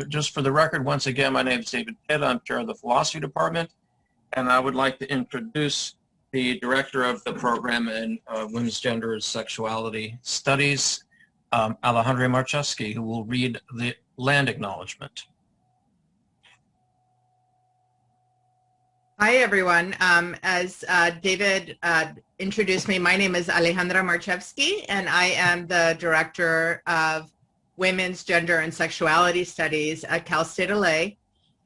Just for the record, once again, my name is David Pitt. I'm chair of the philosophy department, and I would like to introduce the director of the program in Women's Gender and Sexuality Studies, Alejandra Marchevsky, who will read the land acknowledgement. Hi, everyone. As David introduced me, my name is Alejandra Marchevsky, and I am the Director of Women's Gender and Sexuality Studies at Cal State LA.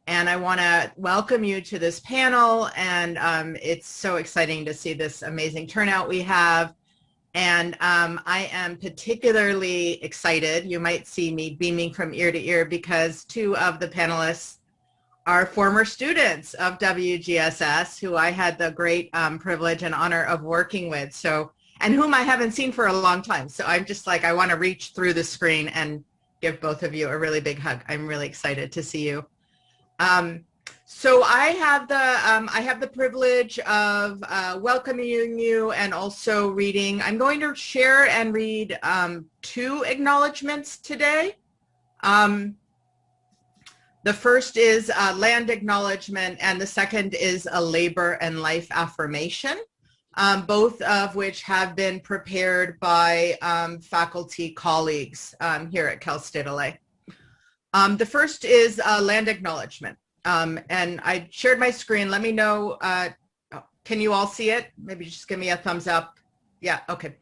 And I want to welcome you to this panel, and it's so exciting to see this amazing turnout we have. And I am particularly excited, you might see me beaming from ear to ear, because two of the panelists are former students of WGSS who I had the great privilege and honor of working with, and whom I haven't seen for a long time. So I'm just like, I want to reach through the screen and give both of you a really big hug. I'm really excited to see you. So I have the privilege of welcoming you and also reading. I'm going to share and read two acknowledgments today. The first is a land acknowledgement, and the second is a labor and life affirmation, both of which have been prepared by faculty colleagues here at Cal State LA. The first is a land acknowledgement, and I shared my screen. Let me know, can you all see it? Maybe just give me a thumbs up. Yeah, okay.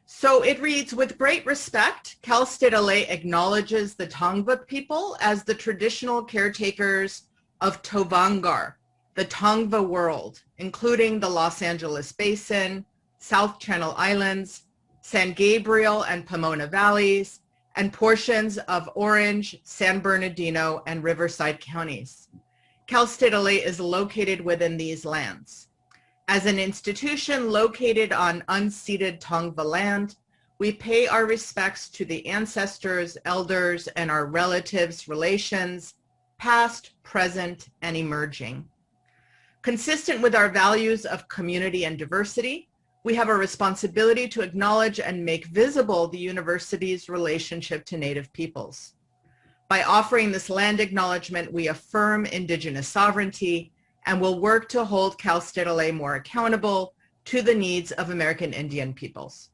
So it reads, with great respect, Cal State LA acknowledges the Tongva people as the traditional caretakers of Tovangar, the Tongva world, including the Los Angeles Basin, South Channel Islands, San Gabriel and Pomona Valleys, and portions of Orange, San Bernardino, and Riverside counties. Cal State LA is located within these lands. As an institution located on unceded Tongva land, we pay our respects to the ancestors, elders, and our relatives' relations, past, present, and emerging. Consistent with our values of community and diversity, we have a responsibility to acknowledge and make visible the university's relationship to Native peoples. By offering this land acknowledgement, we affirm Indigenous sovereignty and will work to hold Cal State LA more accountable to the needs of American Indian peoples.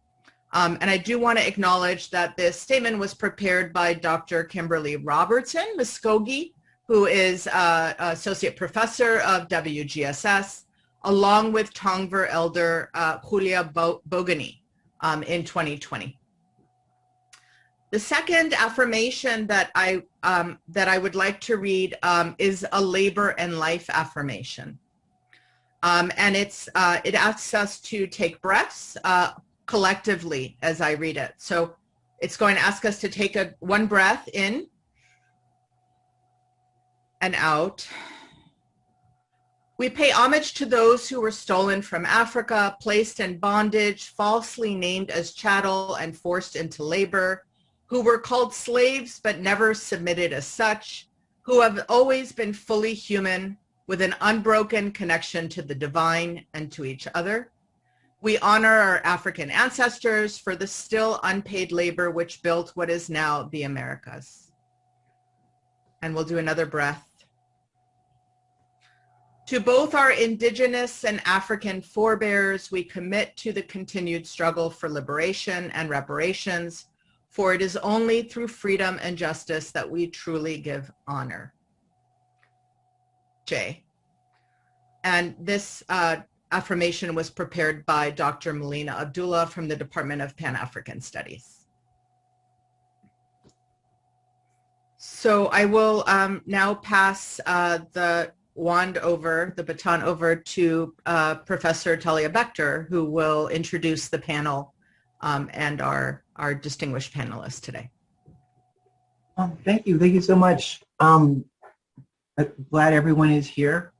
And I do want to acknowledge that this statement was prepared by Dr. Kimberly Robertson Muskogee, who is Associate Professor of WGSS, along with Tongva Elder Julia Bogany in 2020. The second affirmation that I would like to read is a labor and life affirmation. And it asks us to take breaths collectively as I read it. So it's going to ask us to take one breath in and out. We pay homage to those who were stolen from Africa, placed in bondage, falsely named as chattel and forced into labor, who were called slaves but never submitted as such, who have always been fully human with an unbroken connection to the divine and to each other. We honor our African ancestors for the still unpaid labor which built what is now the Americas. And we'll do another breath. To both our Indigenous and African forebears, we commit to the continued struggle for liberation and reparations, for it is only through freedom and justice that we truly give honor. J. And this affirmation was prepared by Dr. Melina Abdullah from the Department of Pan-African Studies. So I will now pass the baton over to Professor Talia Bettcher, who will introduce the panel and our distinguished panelists today. Thank you so much. I'm glad everyone is here.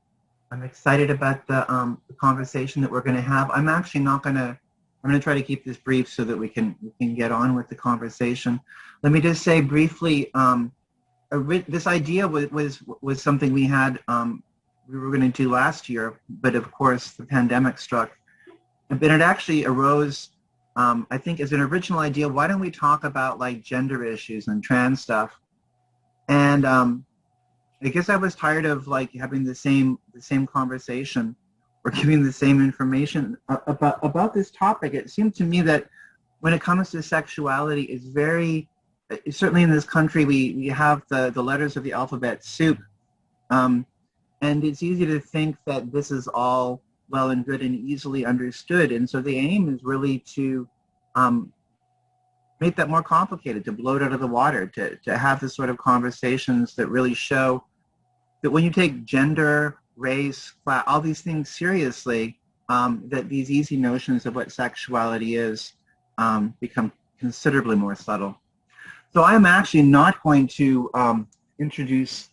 I'm excited about the conversation that we're going to have. I'm actually not going to, I'm going to try to keep this brief so that we can get on with the conversation. Let me just say briefly, this idea was something we had, we were going to do last year, but of course the pandemic struck. But it actually arose, I think, as an original idea. Why don't we talk about like gender issues and trans stuff? And I guess I was tired of like having the same conversation or giving the same information about this topic. It seemed to me that when it comes to sexuality, it's very, certainly in this country, we have the letters of the alphabet soup. And it's easy to think that this is all well and good and easily understood. And so the aim is really to make that more complicated, to blow it out of the water, to have the sort of conversations that really show that when you take gender, race, class, all these things seriously, that these easy notions of what sexuality is become considerably more subtle. So I am actually not going to introduce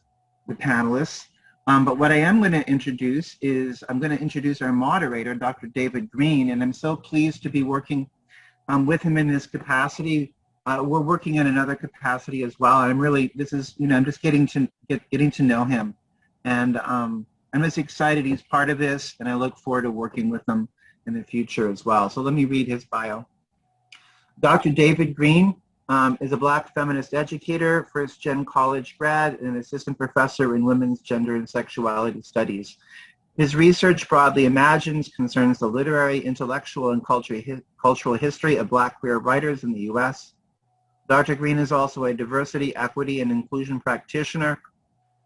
the panelists, but what I am going to introduce is I'm going to introduce our moderator, Dr. David Green, and I'm so pleased to be working with him in this capacity. We're working in another capacity as well. I'm really, this is, I'm just getting to know him, and I'm just excited he's part of this, and I look forward to working with him in the future as well. So let me read his bio. Dr. David Green is a Black feminist educator, first-gen college grad, and an assistant professor in women's gender and sexuality studies. His research broadly imagines concerns the literary, intellectual, and cultural history of Black queer writers in the U.S. Dr. Green is also a diversity, equity, and inclusion practitioner,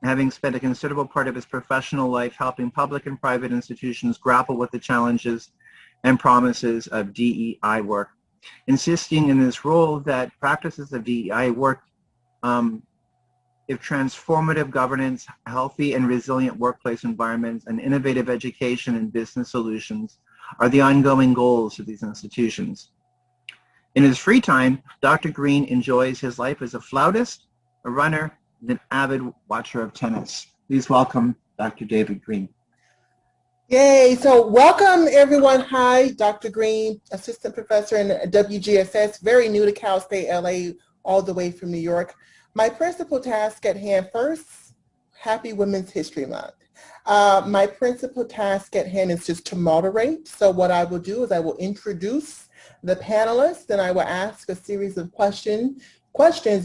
having spent a considerable part of his professional life helping public and private institutions grapple with the challenges and promises of DEI work, insisting in this role that practices of DEI work, if transformative governance, healthy and resilient workplace environments, and innovative education and business solutions are the ongoing goals of these institutions. In his free time, Dr. Green enjoys his life as a flautist, a runner, and an avid watcher of tennis. Please welcome Dr. David Green. Yay, so welcome everyone. Hi, Dr. Green, assistant professor in WGSS, very new to Cal State LA, all the way from New York. My principal task at hand, first, happy Women's History Month. My principal task at hand is just to moderate. So what I will do is I will introduce the panelists, and I will ask a series of questions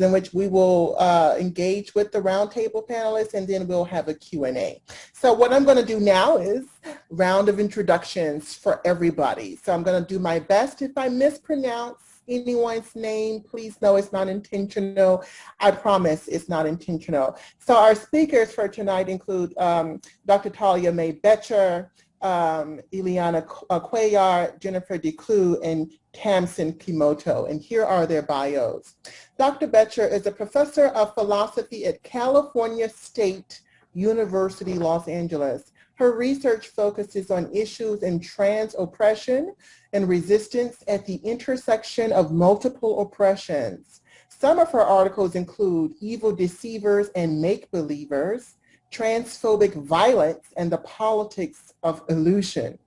in which we will engage with the roundtable panelists, and then we'll have a Q&A. So what I'm going to do now is round of introductions for everybody. So I'm going to do my best. If I mispronounce anyone's name, please know it's not intentional. I promise it's not intentional. So our speakers for tonight include Dr. Talia Bettcher, Iliana Cuellar, Jennifer DeClue, and Tamsin Kimoto, and here are their bios. Dr. Bettcher is a professor of philosophy at California State University, Los Angeles. Her research focuses on issues in trans oppression and resistance at the intersection of multiple oppressions. Some of her articles include Evil Deceivers and Make-Believers, Transphobic Violence and the Politics of Illusion,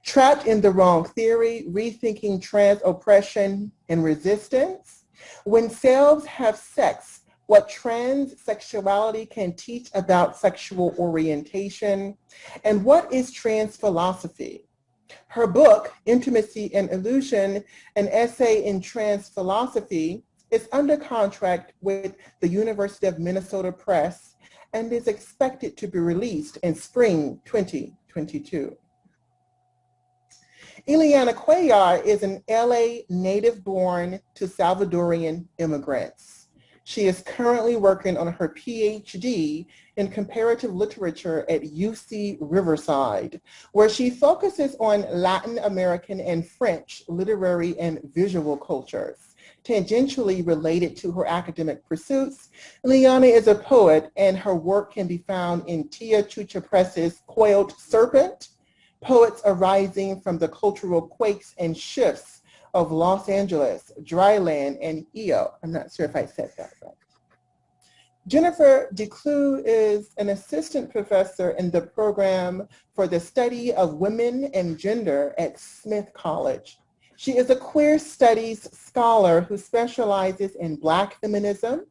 Trapped in the Wrong Theory, Rethinking Trans Oppression and Resistance, When Selves Have Sex, What Trans Sexuality Can Teach About Sexual Orientation, and What is Trans Philosophy? Her book, Intimacy and Illusion, an essay in trans philosophy, is under contract with the University of Minnesota Press and is expected to be released in spring 2022. Iliana Cuellar is an LA native born to Salvadorian immigrants. She is currently working on her PhD in comparative literature at UC Riverside, where she focuses on Latin American and French literary and visual cultures. Tangentially related to her academic pursuits, Iliana is a poet, and her work can be found in Tia Chucha Press's Coiled Serpent, Poets Arising from the Cultural Quakes and Shifts of Los Angeles, Dryland, and EO. I'm not sure if I said that right. Jennifer DeClue is an assistant professor in the program for the study of women and gender at Smith College. She is a queer studies scholar who specializes in Black feminism,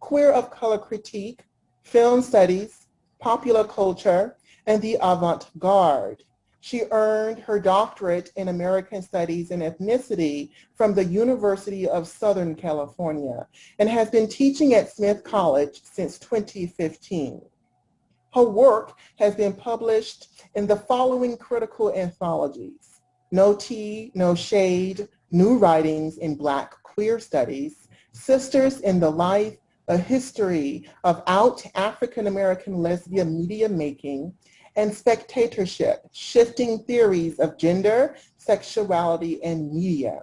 queer of color critique, film studies, popular culture, and the avant-garde. She earned her doctorate in American Studies and Ethnicity from the University of Southern California and has been teaching at Smith College since 2015. Her work has been published in the following critical anthologies: No Tea, No Shade, New Writings in Black Queer Studies, Sisters in the Life, A History of Out African American Lesbian Media Making, and Spectatorship, Shifting Theories of Gender, Sexuality, and Media.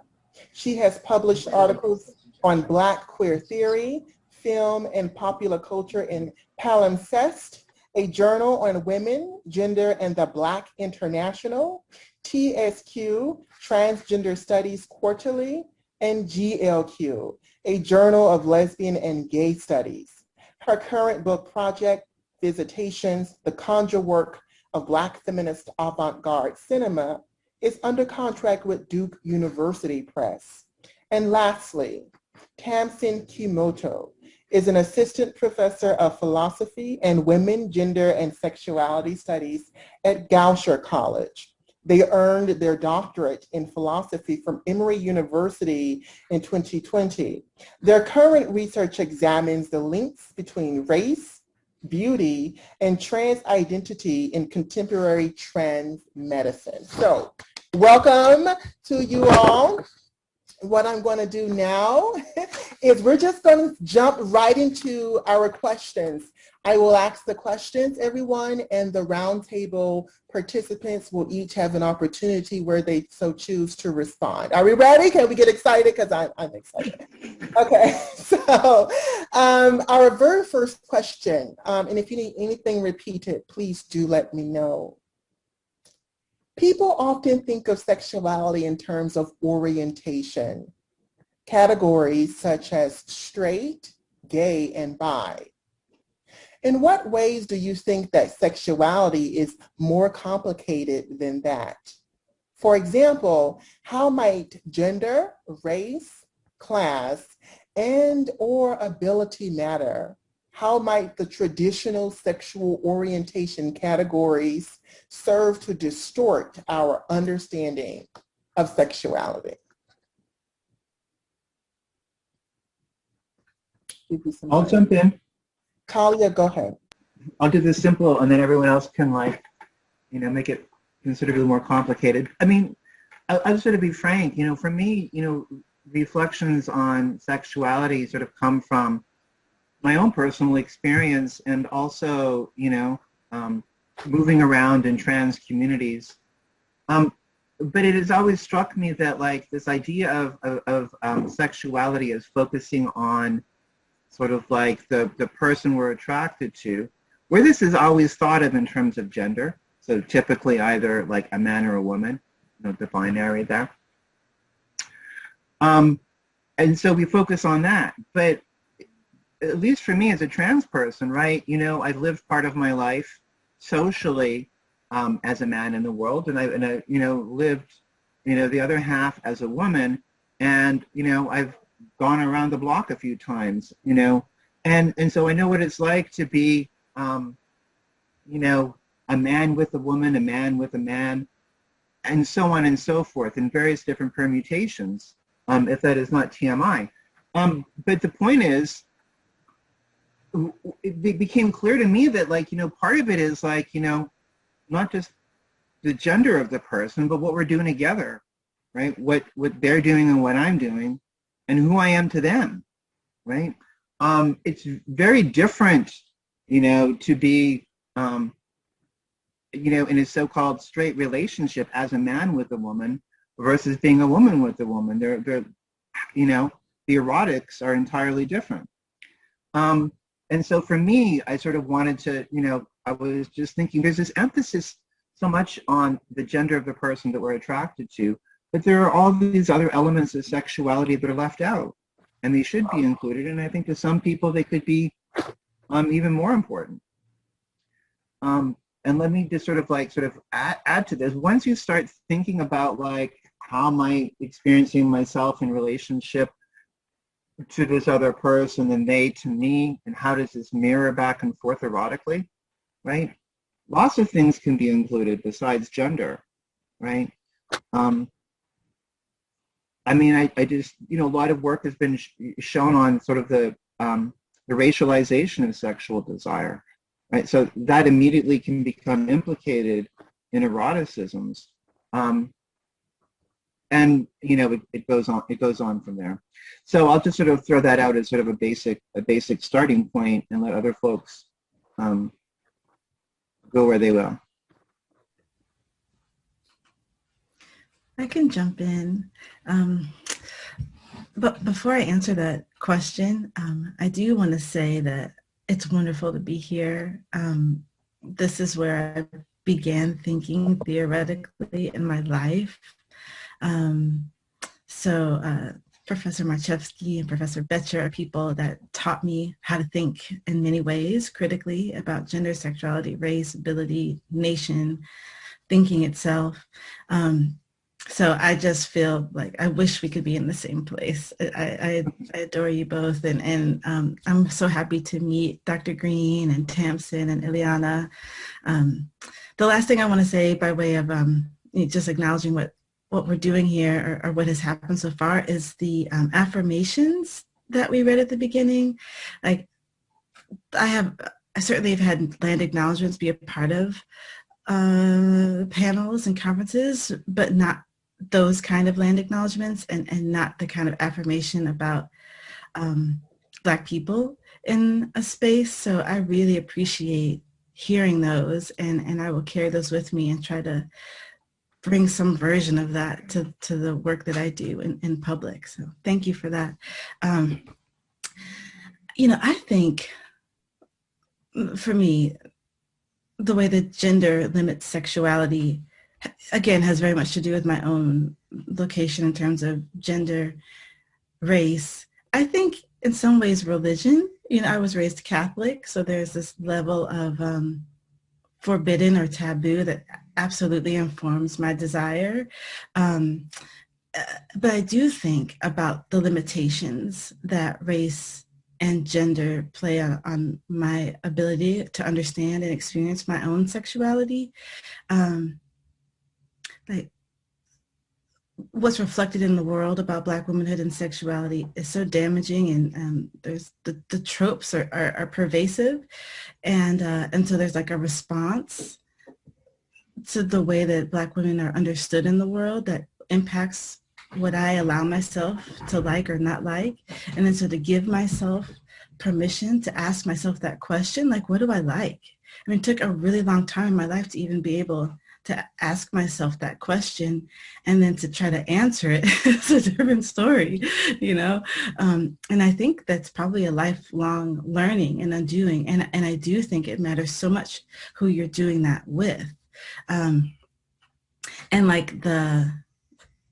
She has published articles on Black queer theory, film, and popular culture in Palimpsest, a journal on women, gender, and the Black International, TSQ, Transgender Studies Quarterly, and GLQ, a journal of lesbian and gay studies. Her current book project, Visitations, The Conjure Work of Black Feminist Avant-Garde Cinema, is under contract with Duke University Press. And lastly, Tamsin Kimoto is an assistant professor of philosophy and women, gender, and sexuality studies at Goucher College. They earned their doctorate in philosophy from Emory University in 2020. Their current research examines the links between race, beauty, and trans identity in contemporary trans medicine. So, welcome to you all. What I'm going to do now is we're just going to jump right into our questions. I will ask the questions, everyone, and the roundtable participants will each have an opportunity where they so choose to respond. Are we ready? Can we get excited? Because I'm excited. Okay, so our very first question, and if you need anything repeated, please do let me know. People often think of sexuality in terms of orientation, categories such as straight, gay, and bi. In what ways do you think that sexuality is more complicated than that? For example, how might gender, race, class, and/or ability matter? How might the traditional sexual orientation categories serve to distort our understanding of sexuality? I'll jump in. Talia, go ahead. I'll do this simple, and then everyone else can, like, make it considerably more complicated. I mean, I'll sort of be frank. For me, reflections on sexuality sort of come from my own personal experience, and also, moving around in trans communities. But it has always struck me that, like, this idea of sexuality is focusing on sort of like the person we're attracted to, where this is always thought of in terms of gender. So typically either like a man or a woman, the binary there. And so we focus on that. But at least for me as a trans person, right, I've lived part of my life socially as a man in the world, and I lived, the other half as a woman, and, I've gone around the block a few times, and so I know what it's like to be, a man with a woman, a man with a man, and so on and so forth in various different permutations, if that is not TMI. But the point is, it became clear to me that, like, part of it is, like, not just the gender of the person, but what we're doing together, right? What they're doing and what I'm doing, and who I am to them, right? It's very different, to be, in a so-called straight relationship as a man with a woman versus being a woman with a woman. They're the erotics are entirely different. And so for me, I sort of wanted to, I was just thinking there's this emphasis so much on the gender of the person that we're attracted to, but there are all these other elements of sexuality that are left out, and they should be included. And I think to some people they could be even more important. And let me just sort of add to this. Once you start thinking about, like, how am I experiencing myself in relationship to this other person and they to me, and how does this mirror back and forth erotically, right? Lots of things can be included besides gender, right? I mean, I just, you know, a lot of work has been shown on sort of the racialization of sexual desire, right? So that immediately can become implicated in eroticisms. And, you know, it goes on from there. So I'll just sort of throw that out as sort of a basic starting point and let other folks go where they will. I can jump in. But before I answer that question, I do want to say that it's wonderful to be here. This is where I began thinking theoretically in my life. Professor Marchevsky and Professor Bettcher are people that taught me how to think in many ways critically about gender, sexuality, race, ability, nation, thinking itself. So I just feel like I wish we could be in the same place. I adore you both, and I'm so happy to meet Dr. Green and Tamsin and Iliana. The last thing I want to say by way of just acknowledging what we're doing here or what has happened so far is the affirmations that we read at the beginning. Like I certainly have had land acknowledgments be a part of panels and conferences, but not those kind of land acknowledgments and not the kind of affirmation about Black people in a space. So I really appreciate hearing those, and I will carry those with me and try to bring some version of that to the work that I do in public. So thank you for that. You know, I think for me, the way that gender limits sexuality, again, has very much to do with my own location in terms of gender, race. I think in some ways religion, you know, I was raised Catholic, so there's this level of forbidden or taboo that absolutely informs my desire. But I do think about the limitations that race and gender play on my ability to understand and experience my own sexuality. Like what's reflected in the world about Black womanhood and sexuality is so damaging, and there's the tropes are pervasive, and so there's like a response to the way that Black women are understood in the world that impacts what I allow myself to like or not like. And then so to give myself permission to ask myself that question, like, what do I like? I mean, it took a really long time in my life to even be able to ask myself that question, and then to try to answer it. It's a different story, you know? And I think that's probably a lifelong learning and undoing. And I do think it matters so much who you're doing that with. And like the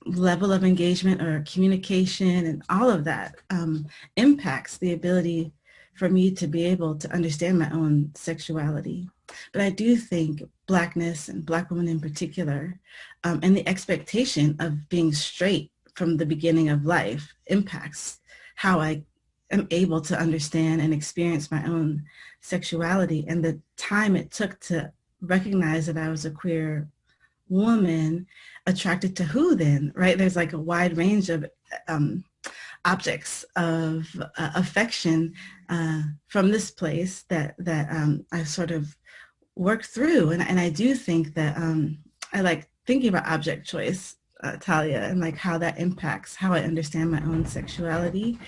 level of engagement or communication and all of that impacts the ability for me to be able to understand my own sexuality. But I do think Blackness and Black women in particular, and the expectation of being straight from the beginning of life impacts how I am able to understand and experience my own sexuality. And the time it took to recognize that I was a queer woman attracted to who then, right? There's like a wide range of objects of affection from this place that I sort of worked through. And I do think that I like thinking about object choice, Talia, and like how that impacts how I understand my own sexuality.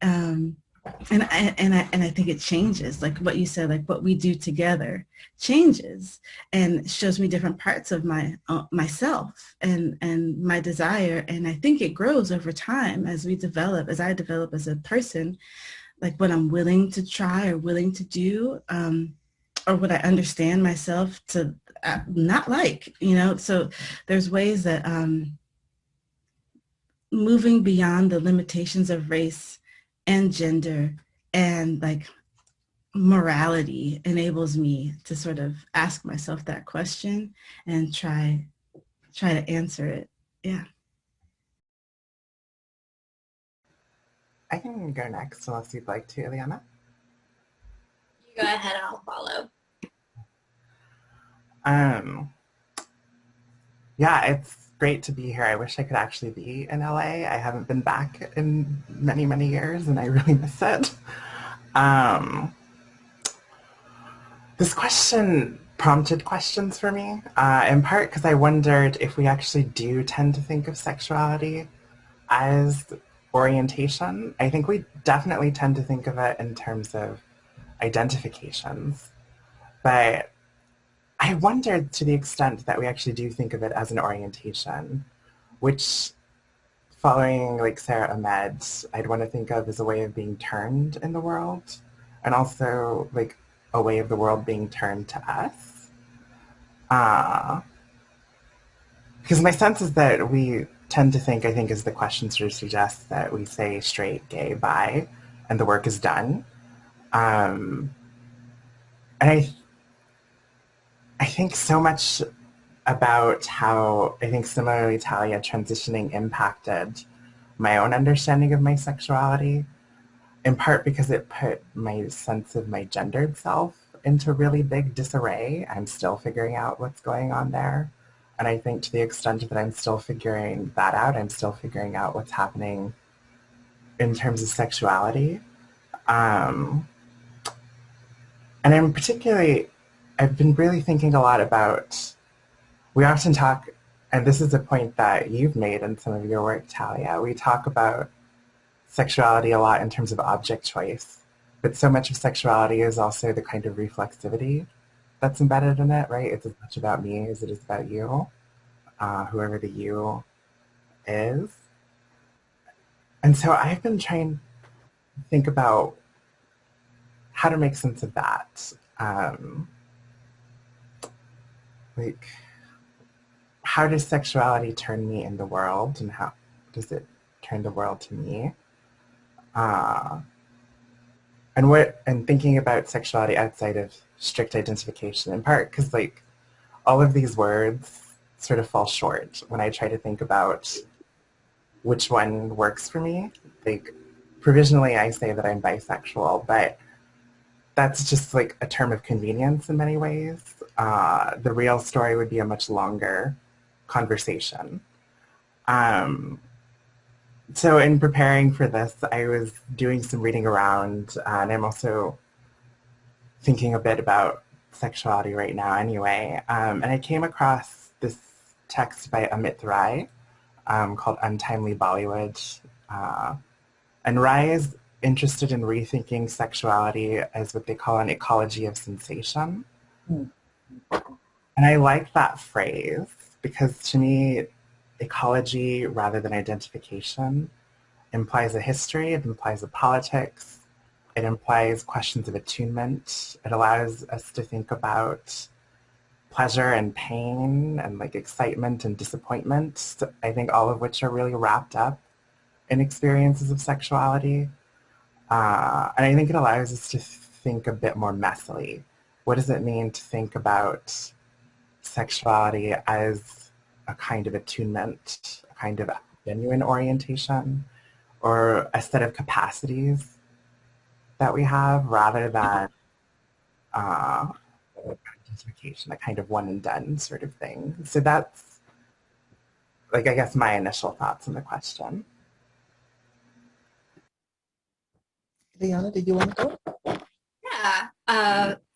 And I think it changes, like what you said, like what we do together changes and shows me different parts of myself and my desire. And I think it grows over time as we develop, as I develop as a person, like what I'm willing to try or willing to do, or what I understand myself to not like, you know? So there's ways that moving beyond the limitations of race and gender and like morality enables me to sort of ask myself that question and try to answer it. Yeah. I can go next unless you'd like to, Iliana. You go ahead and I'll follow. Yeah, it's great to be here. I wish I could actually be in LA. I haven't been back in many, many years, and I really miss it. Um, this question prompted questions for me, in part because I wondered if we actually do tend to think of sexuality as orientation. I think we definitely tend to think of it in terms of identifications, but I wondered to the extent that we actually do think of it as an orientation, which, following like Sarah Ahmed, I'd want to think of as a way of being turned in the world, and also like a way of the world being turned to us. Uh, because my sense is that we tend to think, I think as the question sort of suggests, that we say straight, gay, bi, and the work is done. Um, and I think so much about how, I think similarly, Talia, transitioning impacted my own understanding of my sexuality, in part because it put my sense of my gendered self into really big disarray. I'm still figuring out what's going on there. And I think to the extent that I'm still figuring that out, I'm still figuring out what's happening in terms of sexuality. Um, and I'm particularly, I've been really thinking a lot about, we often talk, and this is a point that you've made in some of your work, Talia, we talk about sexuality a lot in terms of object choice, but so much of sexuality is also the kind of reflexivity that's embedded in it, right? It's as much about me as it is about you, whoever the you is. And so I've been trying to think about how to make sense of that. Like, how does sexuality turn me in the world, and how does it turn the world to me? And thinking about sexuality outside of strict identification, in part because like all of these words sort of fall short when I try to think about which one works for me. Like provisionally I say that I'm bisexual, but that's just like a term of convenience in many ways. The real story would be a much longer conversation. So in preparing for this, I was doing some reading around, and I'm also thinking a bit about sexuality right now anyway. And I came across this text by Amit Rai called Untimely Bollywood. And Rai is interested in rethinking sexuality as what they call an ecology of sensation. And I like that phrase because to me, ecology rather than identification implies a history, it implies a politics, it implies questions of attunement. It allows us to think about pleasure and pain and like excitement and disappointment. So I think all of which are really wrapped up in experiences of sexuality. And I think it allows us to think a bit more messily. What does it mean to think about sexuality as a kind of attunement, a kind of genuine orientation, or a set of capacities that we have rather than identification, a kind of one and done sort of thing. So that's like, I guess, my initial thoughts on the question. Iliana, did you want to go? Yeah.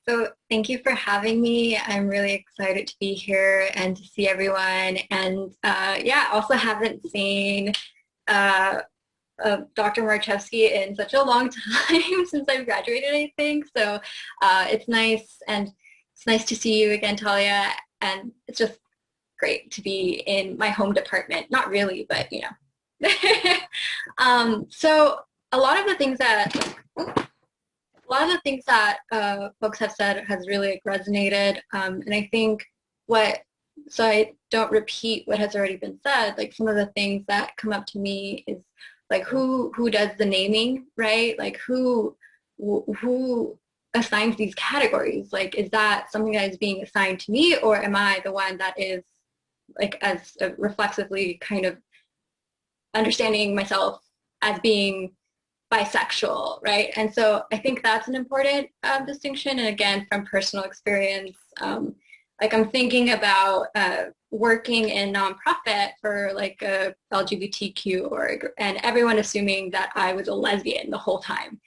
So thank you for having me. I'm really excited to be here and to see everyone. And yeah, also haven't seen Dr. Marchevsky in such a long time since I've graduated, I think. So it's nice, and it's nice to see you again, Talia. And it's just great to be in my home department. Not really, but you know. So a lot of the things that folks have said has really resonated, and I think so I don't repeat what has already been said, like some of the things that come up to me is like who does the naming, right? Like who assigns these categories? Like, is that something that is being assigned to me, or am I the one that is like as reflexively kind of understanding myself as being bisexual, right? And so I think that's an important distinction. And again, from personal experience, like I'm thinking about working in nonprofit for like a LGBTQ org, and everyone assuming that I was a lesbian the whole time.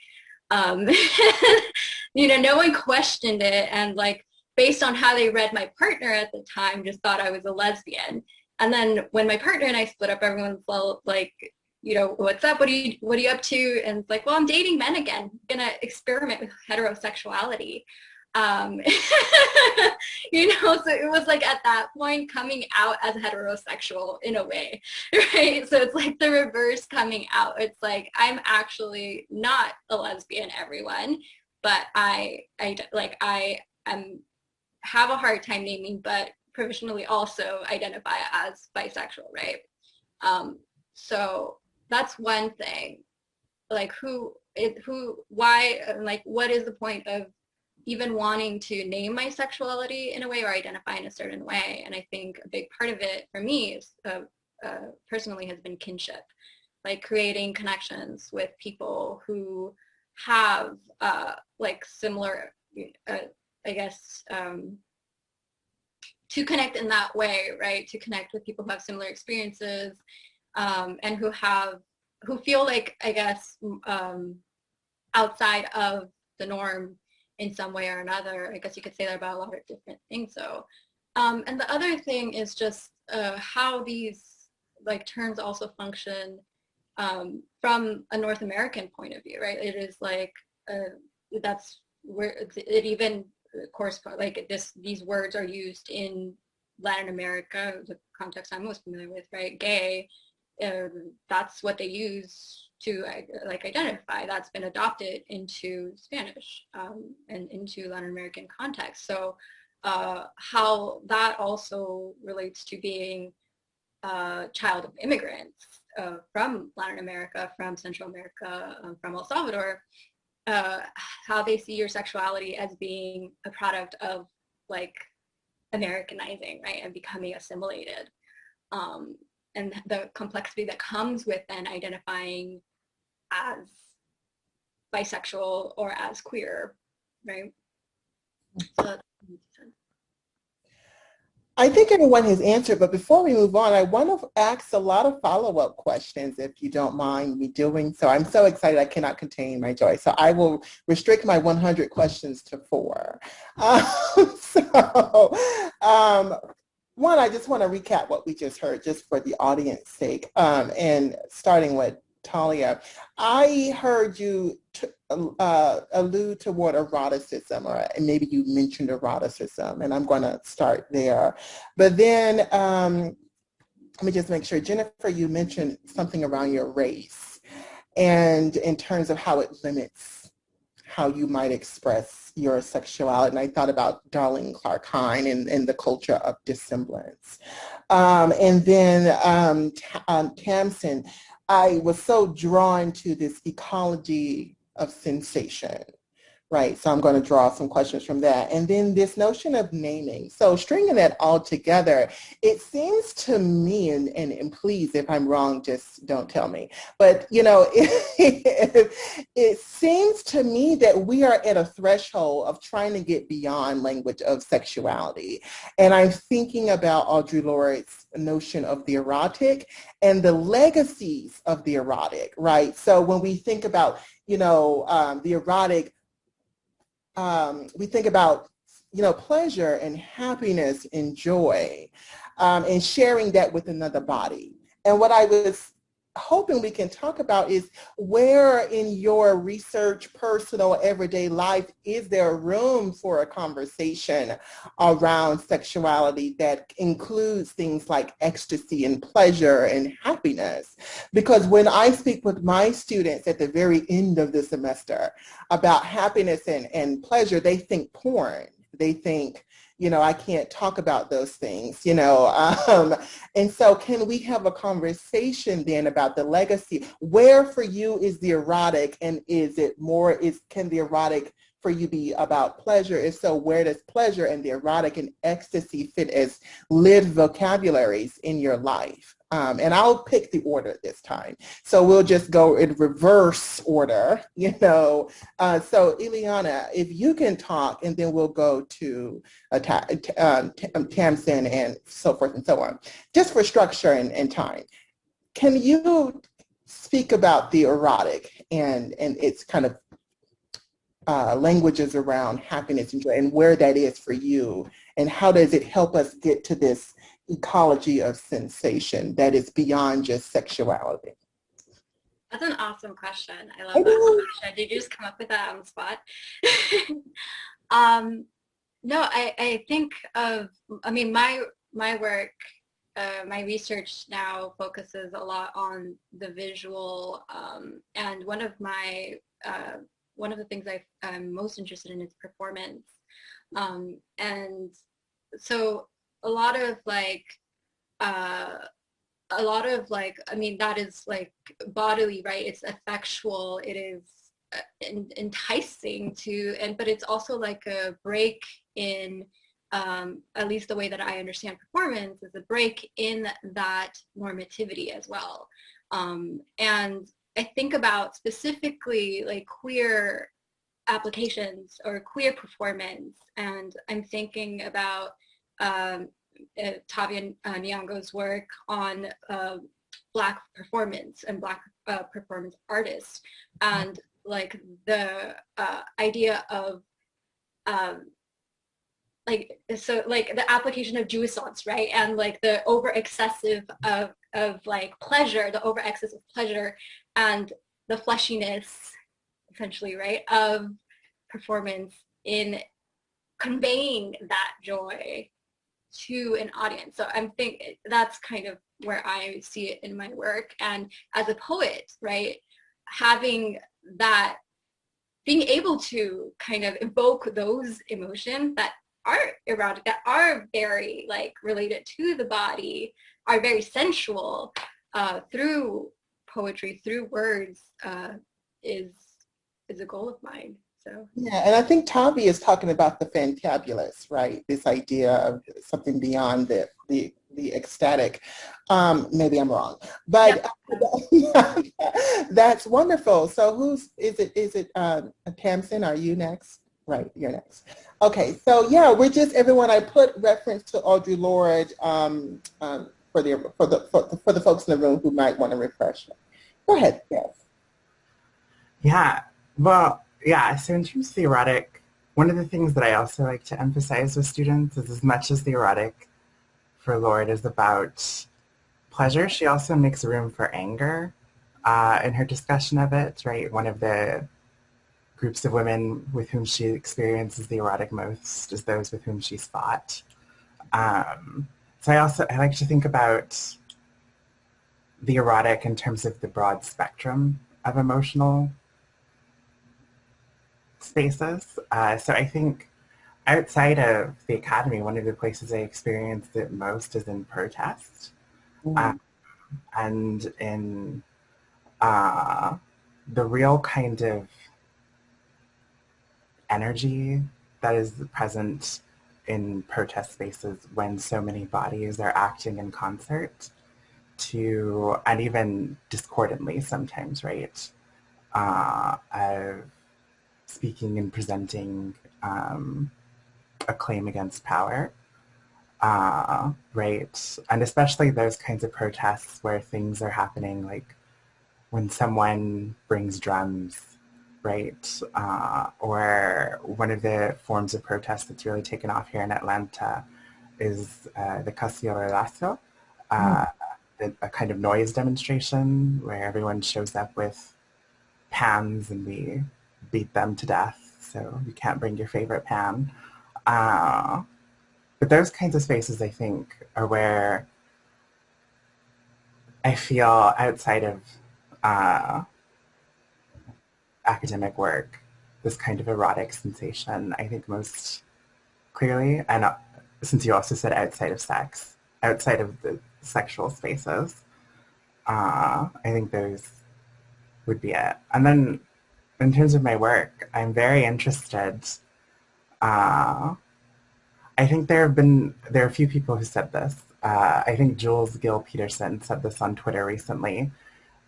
You know, no one questioned it, and like based on how they read my partner at the time, just thought I was a lesbian. And then when my partner and I split up, everyone felt like, you know, what's up? What are you up to? And it's like, well, I'm dating men again. I'm gonna experiment with heterosexuality. You know, so it was like at that point coming out as heterosexual in a way, right? So it's like the reverse coming out. It's like I'm actually not a lesbian, everyone, but I have a hard time naming, but professionally also identify as bisexual, right? So that's one thing. Like why, like what is the point of even wanting to name my sexuality in a way or identify in a certain way? And I think a big part of it for me is personally has been kinship, like creating connections with people who have like similar, I guess, to connect in that way, right? To connect with people who have similar experiences and who feel like, I guess, outside of the norm in some way or another. I guess you could say that about a lot of different things. So, and the other thing is just how these like terms also function from a North American point of view, right? It is like that's where it even corresponds. Like these words are used in Latin America, the context I'm most familiar with, right? Gay. That's what they use to like identify. That's been adopted into Spanish and into Latin American context. So how that also relates to being a child of immigrants from Latin America, from Central America, from El Salvador, how they see your sexuality as being a product of like Americanizing, right, and becoming assimilated. And the complexity that comes with then identifying as bisexual or as queer, right? So I think everyone has answered, but before we move on, I want to ask a lot of follow-up questions, if you don't mind me doing so. I'm so excited I cannot contain my joy. So I will restrict my 100 questions to 4. One, I just want to recap what we just heard, just for the audience sake, and starting with Talia. I heard you allude toward eroticism, or maybe you mentioned eroticism, and I'm going to start there. But then, let me just make sure, Jennifer, you mentioned something around your race, and in terms of how it limits how you might express your sexuality. And I thought about Darlene Clark Hine and the culture of dissemblance. And then Tamsin, I was so drawn to this ecology of sensation, right? So I'm going to draw some questions from that. And then this notion of naming. So stringing that all together, it seems to me, and please, if I'm wrong, just don't tell me. But, you know, it seems to me that we are at a threshold of trying to get beyond language of sexuality. And I'm thinking about Audre Lorde's notion of the erotic and the legacies of the erotic, right? So when we think about, you know, the erotic, we think about, you know, pleasure and happiness and joy, and sharing that with another body. And what I was hoping we can talk about is, where in your research, personal, everyday life, is there room for a conversation around sexuality that includes things like ecstasy and pleasure and happiness? Because when I speak with my students at the very end of the semester about happiness and pleasure, they think porn. They think, you know, I can't talk about those things, you know. And so can we have a conversation then about the legacy? Where for you is the erotic, and is it more, can the erotic for you be about pleasure is, so where does pleasure and the erotic and ecstasy fit as lived vocabularies in your life? And I'll pick the order this time. So we'll just go in reverse order, you know. So Iliana, if you can talk, and then we'll go to Tamsin and so forth and so on, just for structure and time. Can you speak about the erotic and its kind of languages around happiness and joy, and where that is for you, and how does it help us get to this ecology of sensation that is beyond just sexuality? That's an awesome question. I love that question. Did you just come up with that on the spot? No, I think of, I mean, my work, my research now focuses a lot on the visual, and one of the things I'm most interested in is performance. And so a lot of like, I mean, that is like bodily, right? It's effectual, it is enticing but it's also like a break in, at least the way that I understand performance is a break in that normativity as well. And I think about specifically like queer applications or queer performance, and I'm thinking about Talia Nyong'o's work on Black performance and Black performance artists, and like the idea of like, so like the application of jouissance, right? And like the over excessive of like pleasure, the over excess of pleasure, and the fleshiness, essentially, right, of performance in conveying that joy to an audience. So I'm thinking that's kind of where I see it in my work. And as a poet, right, having that, being able to kind of evoke those emotions that are erotic, that are very like related to the body, are very sensual, through poetry, through words, is a goal of mine. So yeah, and I think Tavi is talking about the fantabulous, right? This idea of something beyond the ecstatic. Maybe I'm wrong, but yeah. That's wonderful. So is it Tamsin? Are you next? Right, you're next. Okay, so yeah, we're just, everyone, I put reference to Audre Lorde for the folks in the room who might want to refresh. Go ahead, yes. Yeah, well, yeah, so in terms of the erotic, one of the things that I also like to emphasize with students is, as much as the erotic for Lorde is about pleasure, she also makes room for anger in her discussion of it, right? One of the groups of women with whom she experiences the erotic most is those with whom she's fought. So I like to think about the erotic in terms of the broad spectrum of emotional spaces. So I think outside of the academy, one of the places I experienced it most is in protest, and in the real kind of energy that is present in protest spaces when so many bodies are acting in concert and even discordantly sometimes, right? Speaking and presenting a claim against power, right? And especially those kinds of protests where things are happening, like when someone brings drums, right? Or one of the forms of protest that's really taken off here in Atlanta is the Cacerolazo, a kind of noise demonstration where everyone shows up with pans and we beat them to death, so you can't bring your favorite pan. But those kinds of spaces, I think, are where I feel, outside of academic work, this kind of erotic sensation, I think, most clearly. And since you also said outside of sex, outside of the sexual spaces, I think those would be it. And then in terms of my work, I'm very interested. I think there are a few people who said this. I think Jules Gill Peterson said this on Twitter recently,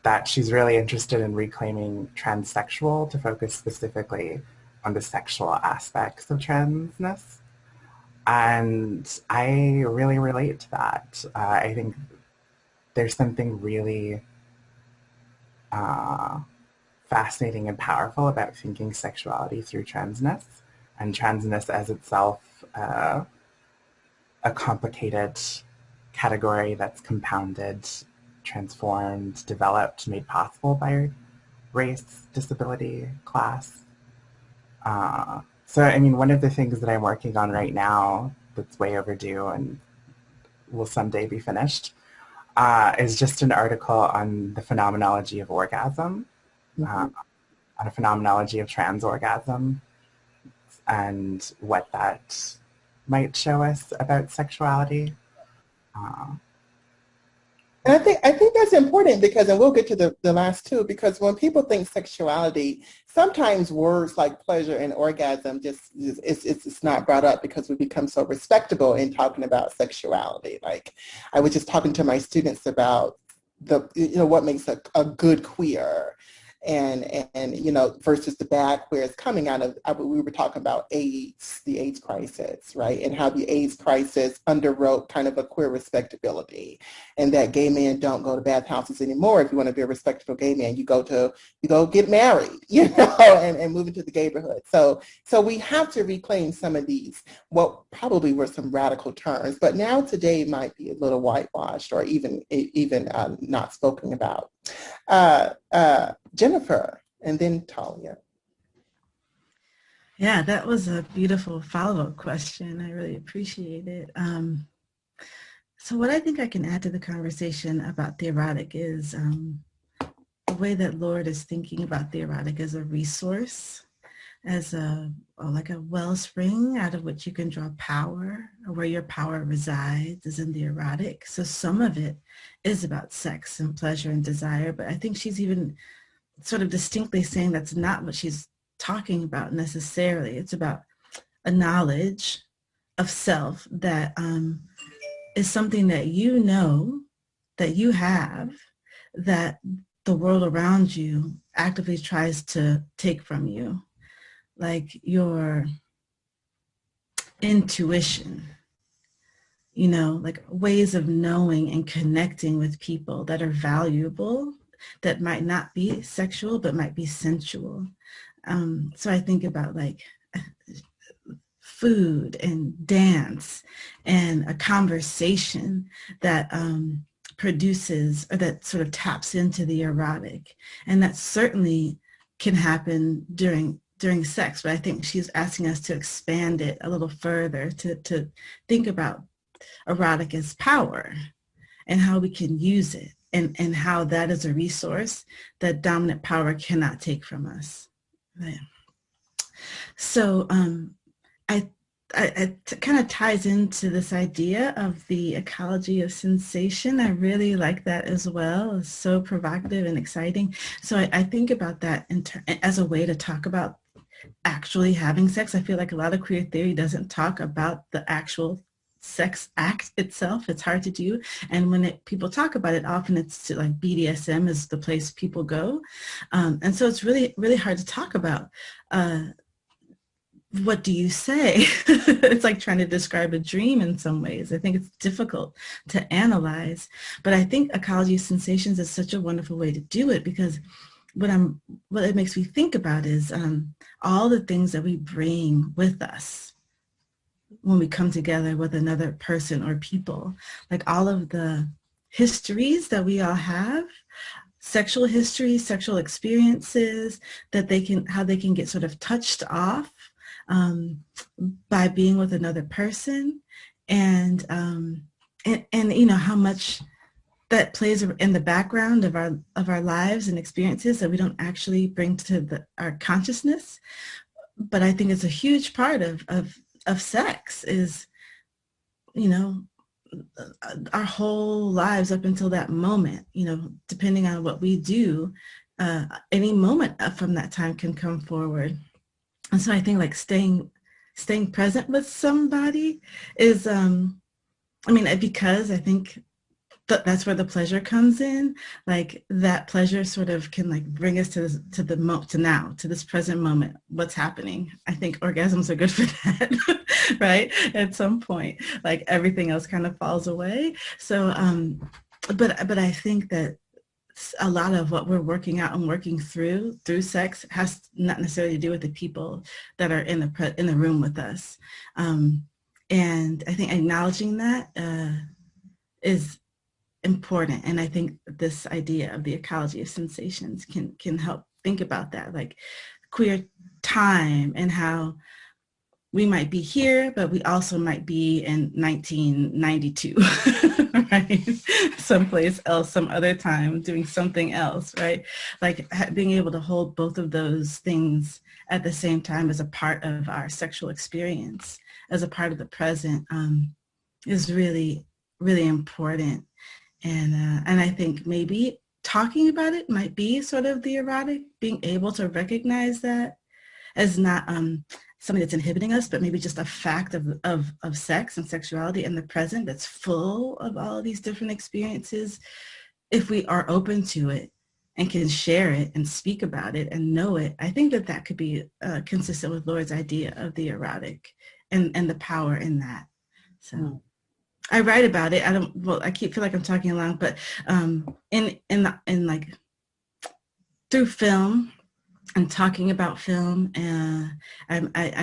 that she's really interested in reclaiming transsexual to focus specifically on the sexual aspects of transness. And I really relate to that. I think there's something really fascinating and powerful about thinking sexuality through transness, and transness as itself a complicated category that's compounded, transformed, developed, made possible by race, disability, class. So, I mean, one of the things that I'm working on right now that's way overdue and will someday be finished is just an article on the phenomenology of orgasm, on a phenomenology of trans orgasm, and what that might show us about sexuality. And I think that's important because, and we'll get to the last two, because when people think sexuality, sometimes words like pleasure and orgasm it's not brought up because we become so respectable in talking about sexuality. Like, I was just talking to my students about what makes a good queer, and versus the bad queer is coming out of, we were talking about AIDS, the AIDS crisis, right? And how the AIDS crisis underwrote kind of a queer respectability, and that gay men don't go to bathhouses anymore. If you want to be a respectable gay man, you go get married, and move into the neighborhood. So we have to reclaim some of these, what probably were some radical terms, but now today might be a little whitewashed or even not spoken about. Jennifer, and then Talia. Yeah, that was a beautiful follow-up question. I really appreciate it. So what I think I can add to the conversation about the erotic is the way that Lord is thinking about the erotic as a resource, as like a wellspring out of which you can draw power, or where your power resides is in the erotic. So some of it is about sex and pleasure and desire, but I think she's even sort of distinctly saying that's not what she's talking about necessarily. It's about a knowledge of self that is something that you know, that you have, that the world around you actively tries to take from you. Like your intuition, like ways of knowing and connecting with people that are valuable, that might not be sexual, but might be sensual. So I think about like food and dance and a conversation that produces, or that sort of taps into the erotic. And that certainly can happen during sex, but I think she's asking us to expand it a little further, to think about erotic as power and how we can use it, and how that is a resource that dominant power cannot take from us. Right. So it kind of ties into this idea of the ecology of sensation. I really like that as well. It's so provocative and exciting. So I think about that as a way to talk about actually having sex. I feel like a lot of queer theory doesn't talk about the actual sex act itself. It's hard to do, and when people talk about it, often it's to, like, BDSM is the place people go, and so it's really, really hard to talk about. What do you say? It's like trying to describe a dream in some ways. I think it's difficult to analyze, but I think ecology of sensations is such a wonderful way to do it, because what it makes me think about is all the things that we bring with us when we come together with another person or people, like all of the histories that we all have, sexual histories, sexual experiences, how they can get sort of touched off by being with another person, and how much that plays in the background of our lives and experiences that we don't actually bring to our consciousness. But I think it's a huge part of sex is, our whole lives up until that moment, depending on what we do, any moment from that time can come forward. And so I think like staying present with somebody is, because I think that's where the pleasure comes in. Like that pleasure sort of can like bring us to this present moment. What's happening? I think orgasms are good for that, right? At some point, like everything else kind of falls away. So, but I think that a lot of what we're working out and working through sex has not necessarily to do with the people that are in the room with us. And I think acknowledging that is important. And I think this idea of the ecology of sensations can help think about that, like queer time and how we might be here, but we also might be in 1992, right? Someplace else, some other time, doing something else, right? Like being able to hold both of those things at the same time as a part of our sexual experience, as a part of the present, is really, really important. And I think maybe talking about it might be sort of the erotic, being able to recognize that as not something that's inhibiting us, but maybe just a fact of sex and sexuality in the present that's full of all of these different experiences. If we are open to it and can share it and speak about it and know it, I think that could be consistent with Lord's idea of the erotic and the power in that. So I write about it. I feel like I'm talking along, but in like through film, and talking about film, I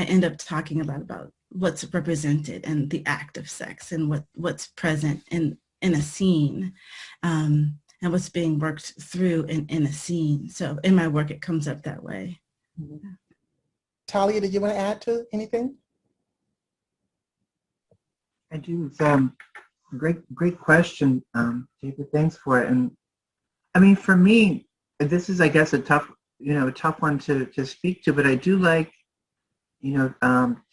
end up talking a lot about what's represented and the act of sex and what's present in a scene, and what's being worked through in a scene. So in my work, it comes up that way. Mm-hmm. Talia, did you want to add to anything? I do. It's great question, David. Thanks for it. And I mean, for me, this is, I guess, a tough one to speak to, but I do like,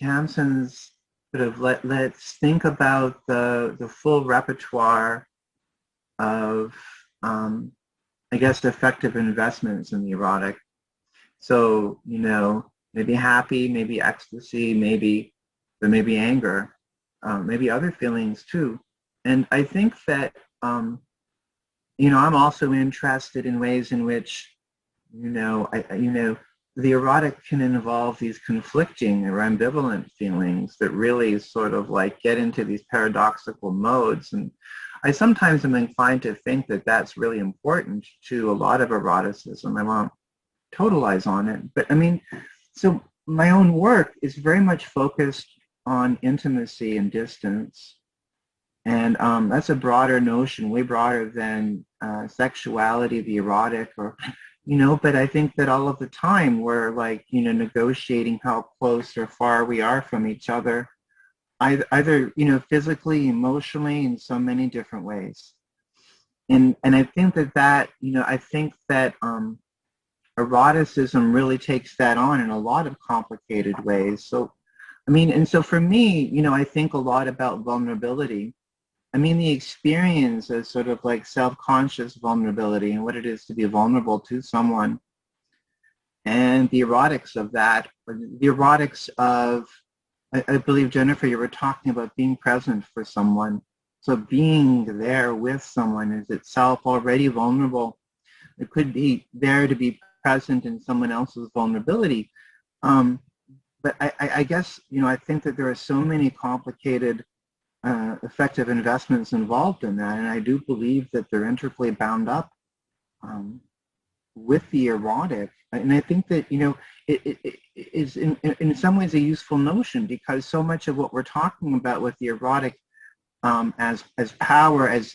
Tamsin's sort of let's think about the full repertoire of, I guess, effective investments in the erotic. So, maybe happy, maybe ecstasy, maybe anger, maybe other feelings too. And I think that, I'm also interested in ways in which the erotic can involve these conflicting or ambivalent feelings that really sort of like get into these paradoxical modes. And I sometimes am inclined to think that that's really important to a lot of eroticism. I won't totalize on it, but I mean, so my own work is very much focused on intimacy and distance. And that's a broader notion, way broader than sexuality, the erotic, or but I think that all of the time we're like, negotiating how close or far we are from each other, either, physically, emotionally, in so many different ways. And I think that eroticism really takes that on in a lot of complicated ways. So, I mean, and so for me, I think a lot about vulnerability. I mean, the experience as sort of like self-conscious vulnerability and what it is to be vulnerable to someone, and the erotics of that, the erotics of, I believe, Jennifer, you were talking about being present for someone. So being there with someone is itself already vulnerable. It could be there to be present in someone else's vulnerability. But I guess, I think that there are so many complicated effective investments involved in that, and I do believe that they're intricately bound up with the erotic. And I think that it is in some ways a useful notion, because so much of what we're talking about with the erotic as power, as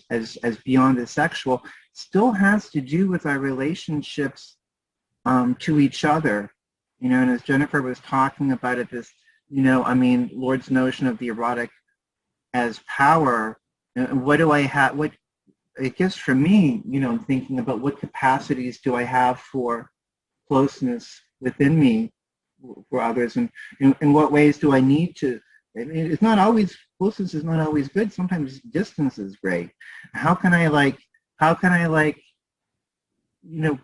beyond the sexual, still has to do with our relationships to each other. And as Jennifer was talking about it, this Lord's notion of the erotic as power, what do I have, what, I guess for me, thinking about what capacities do I have for closeness within me for others, and in what ways do I need to, I mean, it's not always, closeness is not always good, sometimes distance is great. How can I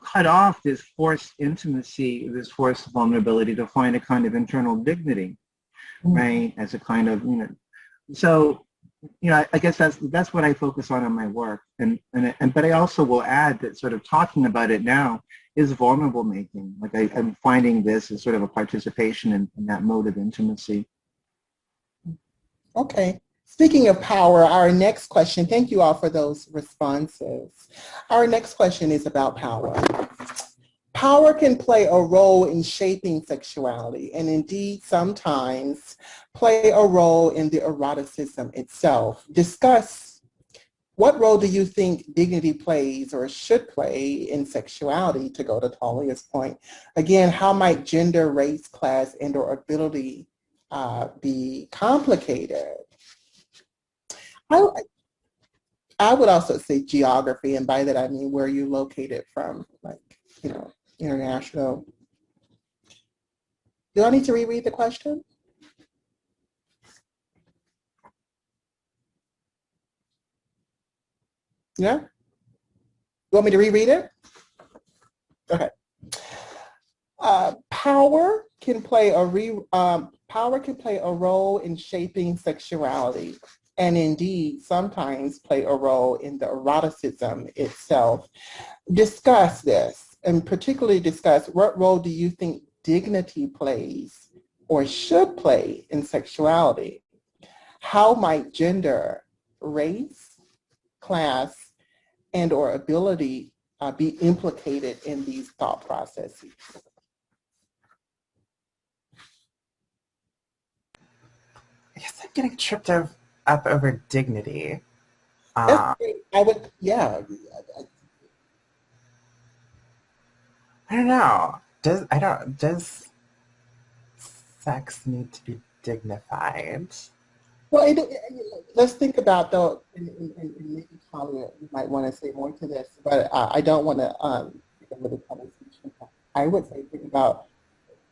cut off this forced intimacy, this forced vulnerability to find a kind of internal dignity, right? As a kind of, so, I guess that's what I focus on in my work. But I also will add that sort of talking about it now is vulnerable making. Like I'm finding this as sort of a participation in that mode of intimacy. Okay. Speaking of power, our next question, thank you all for those responses. Our next question is about power. Power can play a role in shaping sexuality and indeed sometimes play a role in the eroticism itself. Discuss what role do you think dignity plays or should play in sexuality, to go to Talia's point. Again, how might gender, race, class, and or ability be complicated? I would also say geography, and by that I mean where you're located from, like, international. Do I need to reread the question? Yeah? You want me to reread it? Okay. Power can play a role in shaping sexuality, and indeed sometimes play a role in the eroticism itself. Discuss this, and particularly discuss what role do you think dignity plays or should play in sexuality? How might gender, race, class, and or ability be implicated in these thought processes? I guess I'm getting tripped up over dignity. I would, yeah. I don't know. Does sex need to be dignified? Well, let's think about, though, and maybe Talia, you might want to say more to this, but I don't want to get into the conversation. I would say think about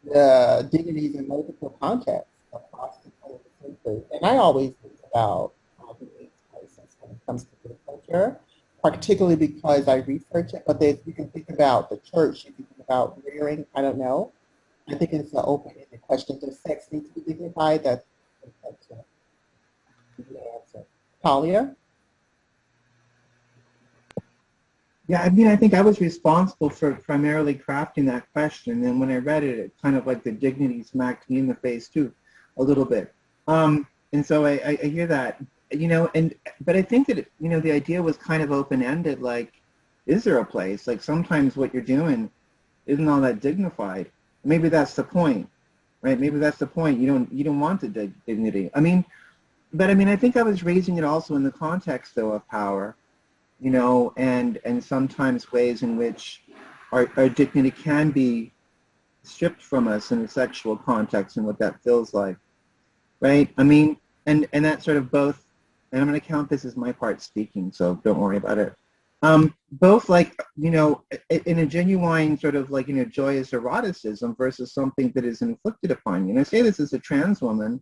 the dignities in multiple contexts across the 20th century. And I always think about how the AIDS crisis when it comes to the culture, particularly because I research it, but you can think about the church, you can think about rearing, I don't know. I think it's an open-ended question. Does sex need to be dignified? That's the answer. Talia? Yeah, I mean, I think I was responsible for primarily crafting that question. And when I read it, it kind of like the dignity smacked me in the face too, a little bit. And so I hear that, but I think that, the idea was kind of open-ended, like, is there a place? Like sometimes what you're doing isn't all that dignified. Maybe that's the point, right? Maybe that's the point. You don't want the dignity. But I think I was raising it also in the context, though, of power, and sometimes ways in which our dignity can be stripped from us in a sexual context and what that feels like, right? And that sort of both, and I'm going to count this as my part speaking, so don't worry about it. Both like, in a genuine sort of like, joyous eroticism versus something that is inflicted upon you. And I say this as a trans woman,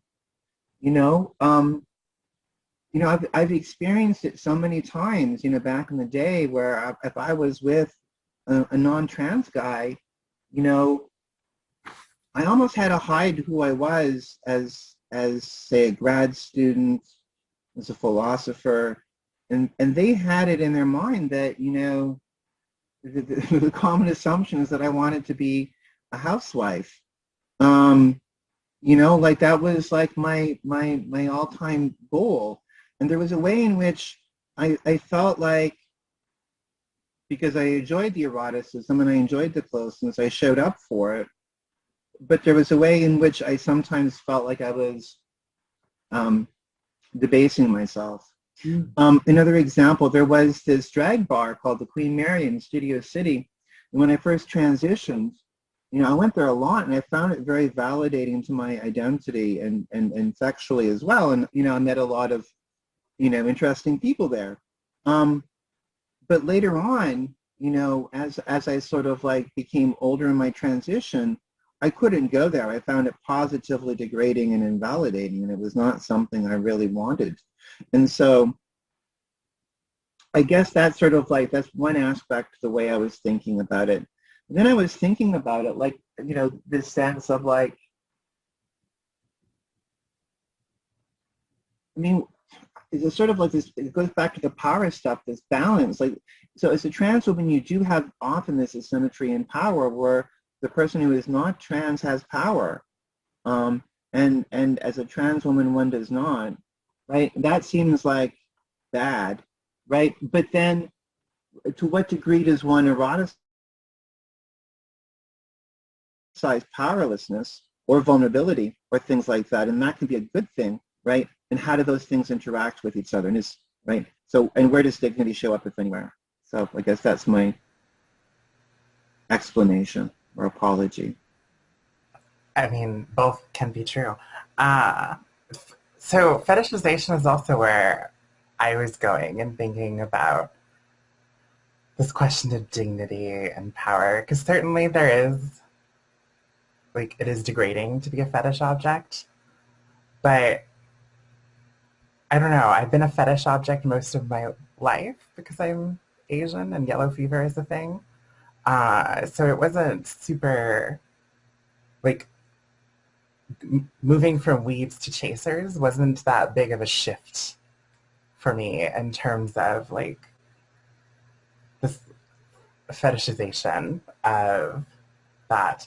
I've experienced it so many times, back in the day where if I was with a non-trans guy, I almost had to hide who I was as say a grad student, as a philosopher, and they had it in their mind that, the common assumption is that I wanted to be a housewife. Like that was like my all-time goal. And there was a way in which I felt like, because I enjoyed the eroticism and I enjoyed the closeness, I showed up for it. But there was a way in which I sometimes felt like I was debasing myself. Another example, there was this drag bar called the Queen Mary in Studio City. And when I first transitioned, I went there a lot and I found it very validating to my identity and sexually as well. And, I met a lot of, interesting people there. But later on, as I sort of like became older in my transition, I couldn't go there. I found it positively degrading and invalidating, and it was not something I really wanted. And so I guess that's sort of like, that's one aspect of the way I was thinking about it. And then I was thinking about it like, you know, this sense of like, I mean, it's sort of like this, it goes back to the power stuff, this balance. Like, so as a trans woman, you do have often this asymmetry in power where the person who is not trans has power. And as a trans woman, one does not, right? That seems like bad, right? But then to what degree does one eroticize powerlessness or vulnerability or things like that? And that can be a good thing, right? And how do those things interact with each other? And is right. So, and where does dignity show up, if anywhere? So I guess that's my explanation or apology. I mean, both can be true. So fetishization is also where I was going and thinking about this question of dignity and power, because certainly there is, like, it is degrading to be a fetish object, but I don't know, I've been a fetish object most of my life because I'm Asian and yellow fever is a thing. So it wasn't super, like, moving from weaves to chasers wasn't that big of a shift for me in terms of like this fetishization of that.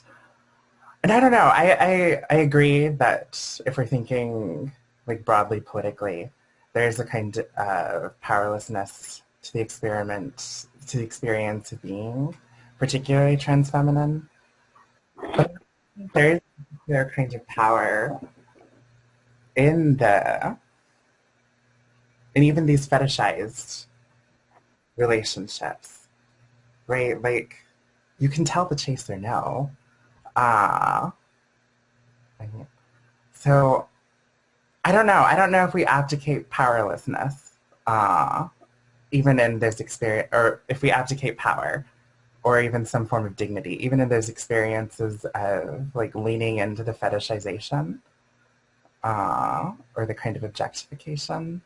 And I don't know, I agree that if we're thinking like broadly politically, there's a kind of powerlessness to the experiment, to the experience of being particularly trans feminine. But there's their kind of power in even these fetishized relationships, right? Like, you can tell the chaser no. So I don't know. I don't know if we abdicate powerlessness, even in those experience, or if we abdicate power, or even some form of dignity, even in those experiences of like leaning into the fetishization, or the kind of objectification.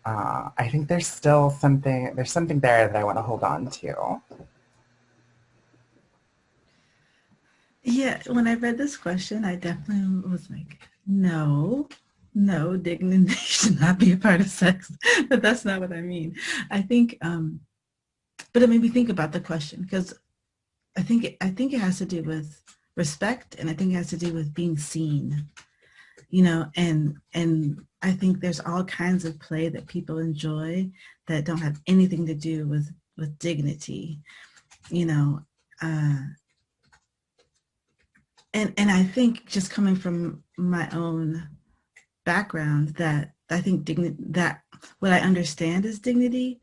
I think there's still something there that I want to hold on to. Yeah, when I read this question, I definitely was like, no, dignity should not be a part of sex. But that's not what I mean. I think, but it made me think about the question, because I think it has to do with respect, and I think it has to do with being seen, you know, and I think there's all kinds of play that people enjoy that don't have anything to do with dignity, you know. And I think, just coming from my own background, that I think that what I understand as dignity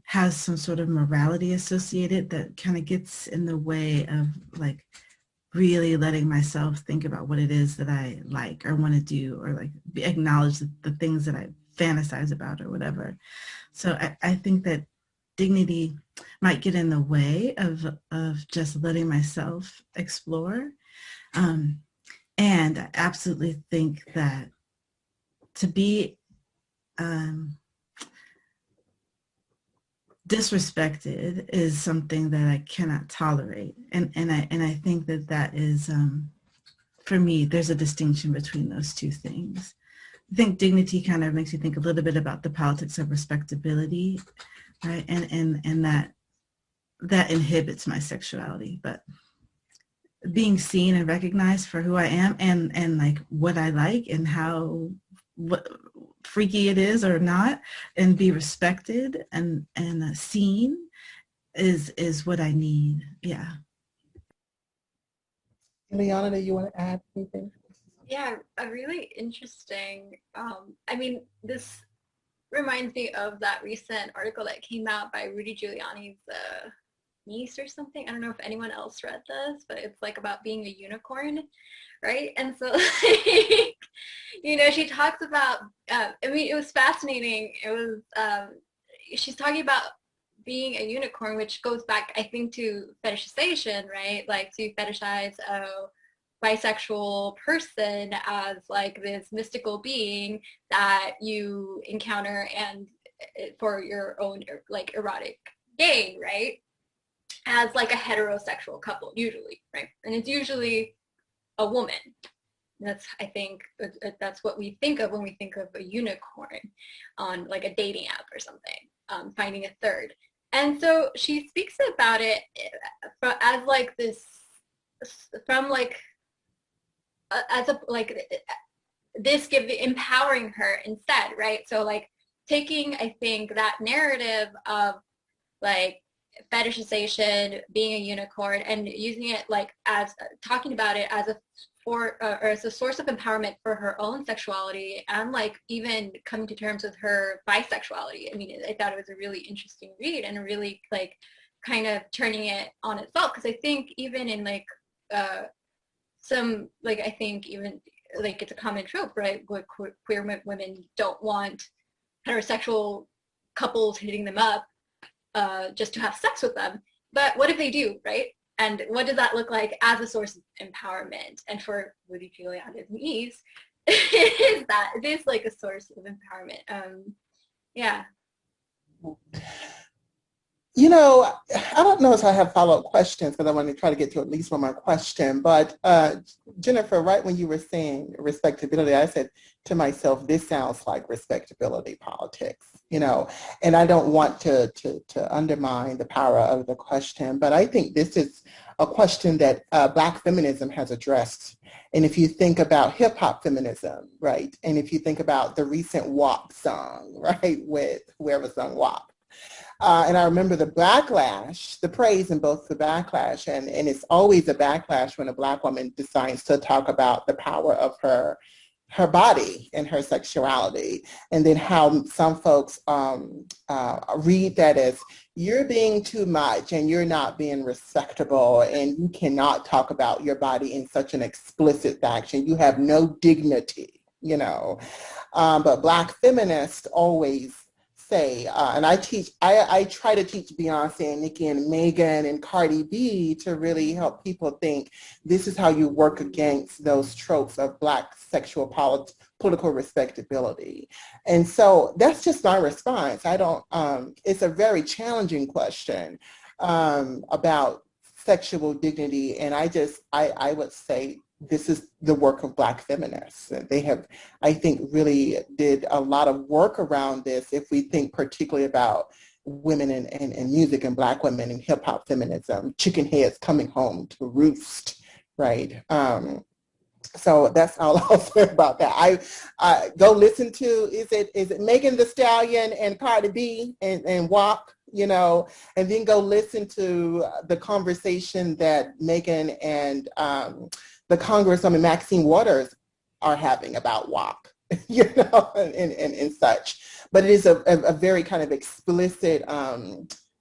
has some sort of morality associated that kind of gets in the way of like really letting myself think about what it is that I like or want to do, or like acknowledge the things that I fantasize about or whatever. So I think that dignity might get in the way of just letting myself explore. And I absolutely think that to be disrespected is something that I cannot tolerate. And I think that is, for me, there's a distinction between those two things. I think dignity kind of makes you think a little bit about the politics of respectability, right? And that inhibits my sexuality. But being seen and recognized for who I am, and like what I like and what freaky it is or not, and be respected and seen is what I need. Yeah. Iliana, do you want to add anything? Yeah, a really interesting. I mean, this reminds me of that recent article that came out by Rudy Giuliani's niece or something. I don't know if anyone else read this, but it's like about being a unicorn, right? And so, like, you know, she talks about, I mean, it was fascinating. It was, she's talking about being a unicorn, which goes back, I think, to fetishization, right? Like, to fetishize a bisexual person as like this mystical being that you encounter and for your own like erotic gain, right? As like a heterosexual couple, usually, right? And it's usually a woman. That's, I think, that's what we think of when we think of a unicorn on like a dating app or something, finding a third. And so she speaks about it as like this, from like, as a, like, this empowering her instead, right? So like taking, I think, that narrative of like fetishization, being a unicorn, and using it like as, talking about it as a or as a source of empowerment for her own sexuality, and like even coming to terms with her bisexuality. I mean, I thought it was a really interesting read, and really like kind of turning it on itself, because I think even in like some, like, I think even like it's a common trope, right? Where queer women don't want heterosexual couples hitting them up just to have sex with them. But what if they do, right? And what does that look like as a source of empowerment? And for Woody Giuliani's niece, is that it is like a source of empowerment. Yeah. You know, I don't know if I have follow-up questions, because I want to try to get to at least one more question. But Jennifer, right when you were saying respectability, I said to myself, this sounds like respectability politics, you know, and I don't want to undermine the power of the question, but I think this is a question that Black feminism has addressed. And if you think about hip hop feminism, right, and if you think about the recent WAP song, right, with whoever sung WAP, and I remember the backlash, the praise in both the backlash, and it's always a backlash when a Black woman decides to talk about the power of her body and her sexuality, and then how some folks read that as you're being too much and you're not being respectable, and you cannot talk about your body in such an explicit fashion. You have no dignity, you know. But Black feminists always say, and I try to teach Beyonce and Nicki and Megan and Cardi B to really help people think this is how you work against those tropes of Black sexual political respectability. And so that's just my response. I don't, it's a very challenging question about sexual dignity. And I would say this is the work of Black feminists. They have, I think, really did a lot of work around this, if we think particularly about women in music and Black women in hip hop feminism, chicken heads coming home to roost, right? So that's all I'll say about that. I go listen to, is it Megan Thee Stallion and Cardi B and WAP, you know, and then go listen to the conversation that Megan and the Congresswoman Maxine Waters are having about WAP, you know, and such. But it is a very kind of explicit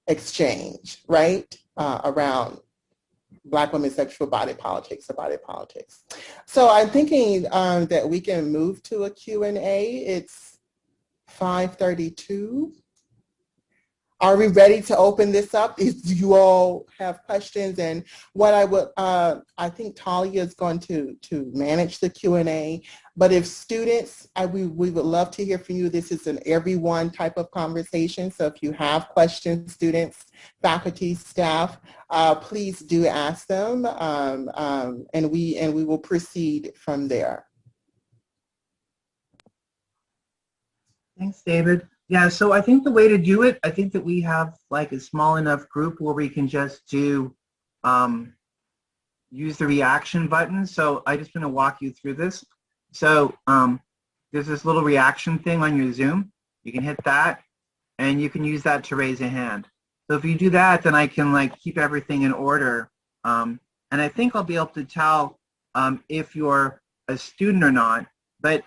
exchange, right, around Black women's sexual body politics or body politics. So I'm thinking that we can move to a Q&A. It's 5:32. Are we ready to open this up? Do you all have questions? And what I would, I think Talia is going to manage the Q&A. But if students, we would love to hear from you. This is an everyone type of conversation. So if you have questions, students, faculty, staff, please do ask them, and we will proceed from there. Thanks, David. Yeah, so I think the way to do it, I think that we have like a small enough group where we can just do, use the reaction button. So I just want to walk you through this. So there's this little reaction thing on your Zoom. You can hit that, and you can use that to raise a hand. So if you do that, then I can like keep everything in order. And I think I'll be able to tell if you're a student or not. But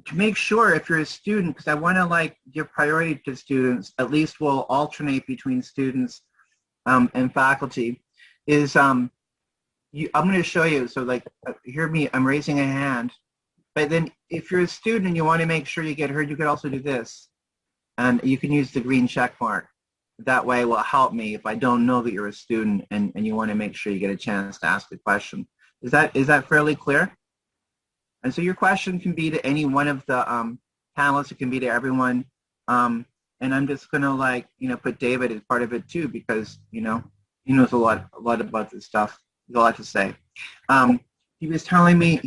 to make sure, if you're a student, because I want to like give priority to students, at least we'll alternate between students and faculty, is I'm going to show you. So like, hear me, I'm raising a hand. But then if you're a student and you want to make sure you get heard, you could also do this. And you can use the green check mark. That way it will help me if I don't know that you're a student and you want to make sure you get a chance to ask a question. Is that fairly clear? And so your question can be to any one of the panelists. It can be to everyone. and I'm just gonna like, put David as part of it too, because, he knows a lot about this stuff. There's a lot to say. He was telling me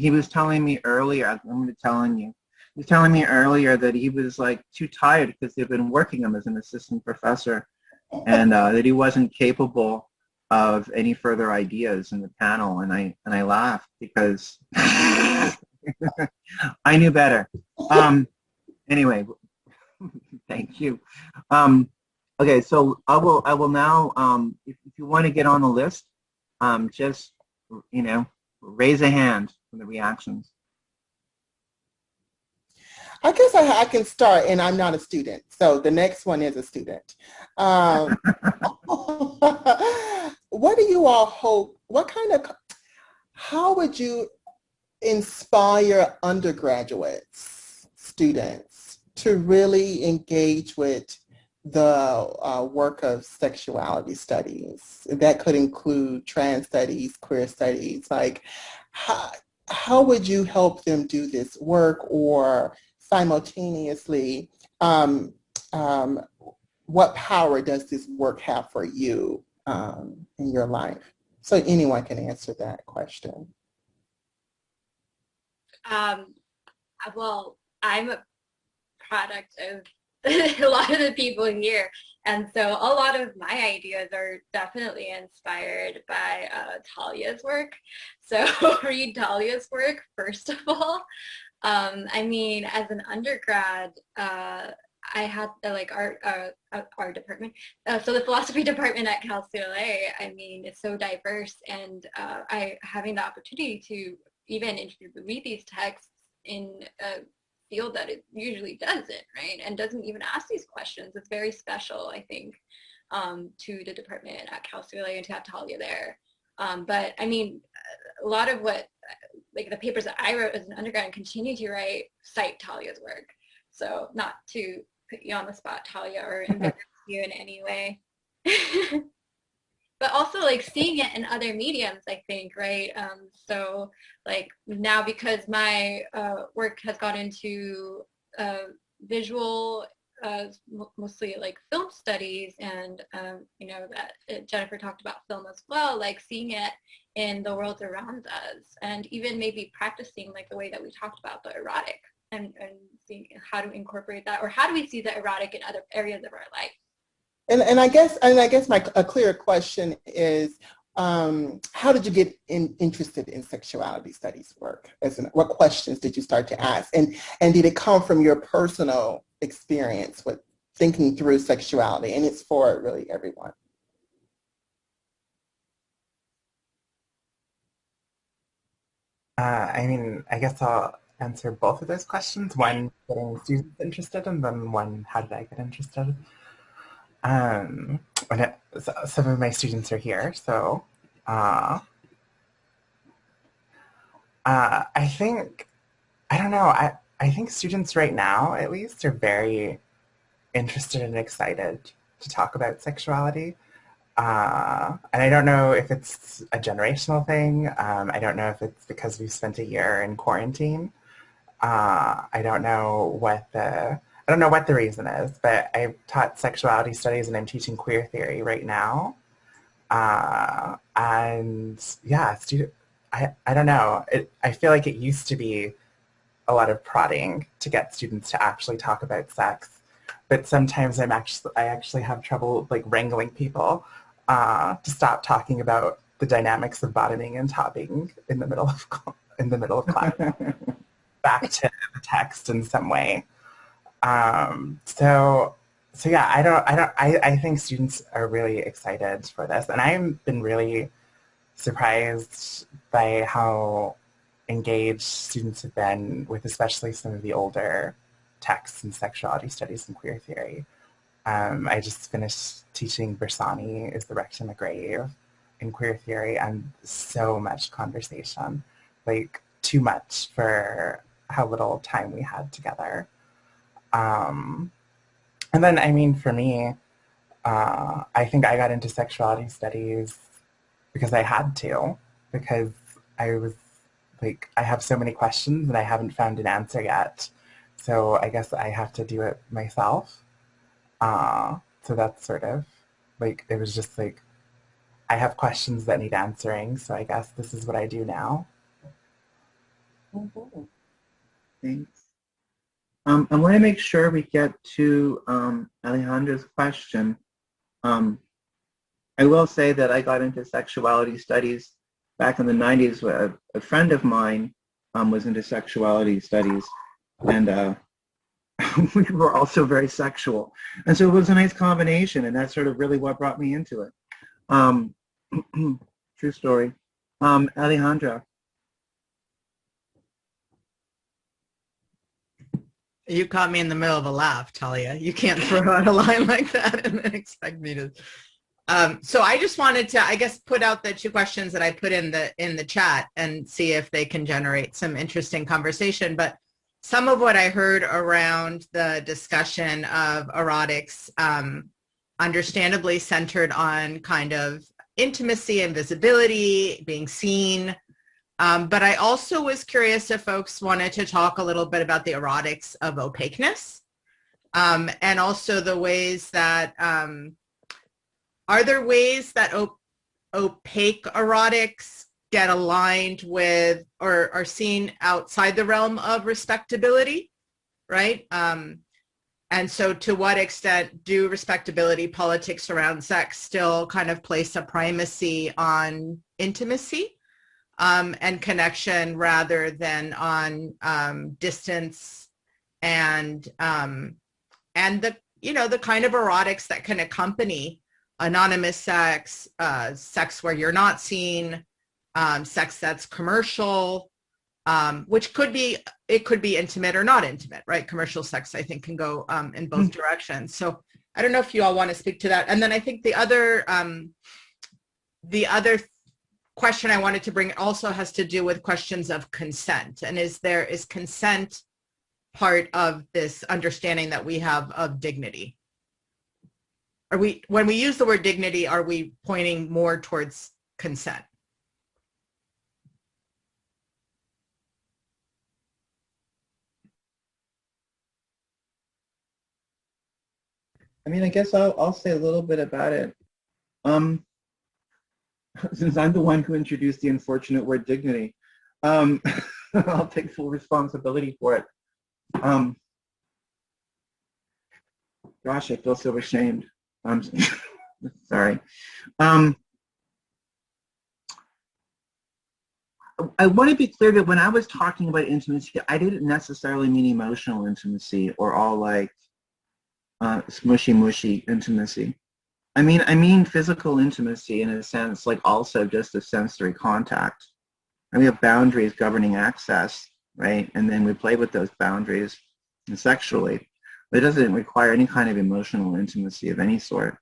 earlier, I'm going to telling you, he was telling me earlier that he was like too tired because they've been working him as an assistant professor, and that he wasn't capable of any further ideas in the panel. And I laughed because I knew better. Anyway, thank you. Okay, so I will now, if you want to get on the list, just, raise a hand for the reactions. I guess I can start, and I'm not a student, so the next one is a student. What do you all hope, how would you inspire undergraduates, students, to really engage with the work of sexuality studies? That could include trans studies, queer studies. Like, how would you help them do this work, or simultaneously, what power does this work have for you in your life? So anyone can answer that question. Well, I'm a product of a lot of the people here, and so a lot of my ideas are definitely inspired by Talia's work. So read Talia's work first of all. I mean, as an undergrad, I had like our department. So the philosophy department at Cal State LA, I mean, it's so diverse, and having the opportunity to even read these texts in a field that it usually doesn't, right? And doesn't even ask these questions. It's very special, I think, to the department at Cal State LA and to have Talia there. But I mean, a lot of what, like the papers that I wrote as an undergrad and continue to write, cite Talia's work. So not to put you on the spot, Talia, or embarrass you in any way. But also like seeing it in other mediums, I think, right? So like now, because my work has gone into visual, mostly like film studies, and that Jennifer talked about film as well, like seeing it in the world around us, and even maybe practicing like the way that we talked about the erotic, and seeing how to incorporate that, or how do we see the erotic in other areas of our life. And I guess a clear question is, how did you get interested in sexuality studies work? What questions did you start to ask? And did it come from your personal experience with thinking through sexuality? And it's for really everyone. I mean, I guess I'll answer both of those questions. One, getting students interested, and then one, how did I get interested? Some of my students are here, so I think, I don't know, I think students right now, at least, are very interested and excited to talk about sexuality. And I don't know if it's a generational thing. I don't know if it's because we've spent a year in quarantine. I don't know what the reason is, but I've taught sexuality studies and I'm teaching queer theory right now. And yeah, I don't know. I feel like it used to be a lot of prodding to get students to actually talk about sex, but sometimes I actually have trouble like wrangling people to stop talking about the dynamics of bottoming and topping in the middle of class. Back to the text in some way. So yeah, I think students are really excited for this, and I've been really surprised by how engaged students have been with especially some of the older texts in sexuality studies and queer theory. I just finished teaching Bersani is the Rectum a Grave in queer theory, and so much conversation, like too much for how little time we had together. And then, I mean, for me, I think I got into sexuality studies because I had to, because I was like, I have so many questions and I haven't found an answer yet. So I guess I have to do it myself. So that's sort of like, it was just like, I have questions that need answering, so I guess this is what I do now. Thanks. I want to make sure we get to Alejandra's question. I will say that I got into sexuality studies back in the 90s. A friend of mine was into sexuality studies, and we were also very sexual. And so it was a nice combination, and that's sort of really what brought me into it. True story. Alejandra. You caught me in the middle of a laugh, Talia. You can't throw out a line like that and then expect me to. So I just wanted to, I guess, put out the 2 questions that I put in the chat and see if they can generate some interesting conversation. But some of what I heard around the discussion of erotics, understandably centered on kind of intimacy and visibility, being seen. But I also was curious if folks wanted to talk a little bit about the erotics of opaqueness, and also the ways that, are there ways that opaque erotics get aligned with or are seen outside the realm of respectability, right? And so to what extent do respectability politics around sex still kind of place a primacy on intimacy? And connection rather than on distance and the, you know, the kind of erotics that can accompany anonymous sex, sex where you're not seen, sex that's commercial, which could be, it could be intimate or not intimate, right? Commercial sex, I think, can go in both directions. So I don't know if you all want to speak to that. And then I think the other question I wanted to bring also has to do with questions of consent. And is consent part of this understanding that we have of dignity? When we use the word dignity, are we pointing more towards consent? I mean, I guess I'll say a little bit about it. Since I'm the one who introduced the unfortunate word dignity, I'll take full responsibility for it. Gosh, I feel so ashamed. I'm sorry. I want to be clear that when I was talking about intimacy, I didn't necessarily mean emotional intimacy or all like smushy mushy intimacy. I mean physical intimacy in a sense, like also just a sensory contact. And we have boundaries governing access, right? And then we play with those boundaries sexually. But it doesn't require any kind of emotional intimacy of any sort.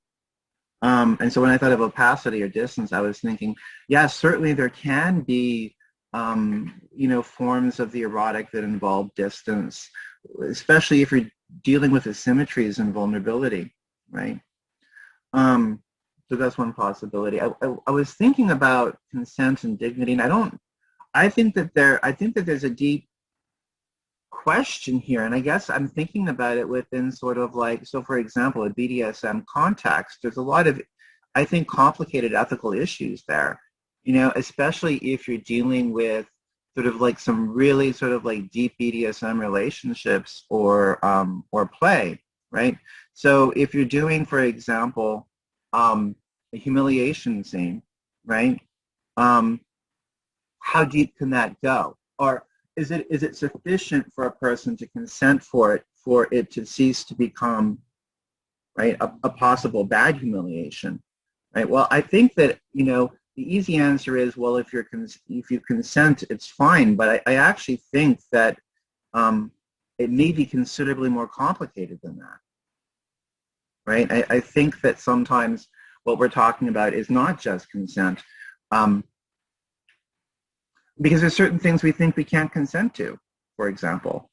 And so when I thought of opacity or distance, I was thinking, yeah, certainly there can be, you know, forms of the erotic that involve distance, especially if you're dealing with asymmetries and vulnerability, right? So that's one possibility. I was thinking about consent and dignity, and I think that there's a deep question here, and I guess I'm thinking about it within sort of like, so for example, a BDSM context, there's a lot of, I think, complicated ethical issues there, you know, especially if you're dealing with sort of like some really sort of like deep BDSM relationships or play, right? So if you're doing, for example, a humiliation scene, right? How deep can that go? Or is it sufficient for a person to consent for it to cease to become, right, a possible bad humiliation, right? Well, I think that, you know, the easy answer is, well, if you consent, it's fine. But I actually think that it may be considerably more complicated than that, right? I think that sometimes what we're talking about is not just consent, because there's certain things we think we can't consent to, for example,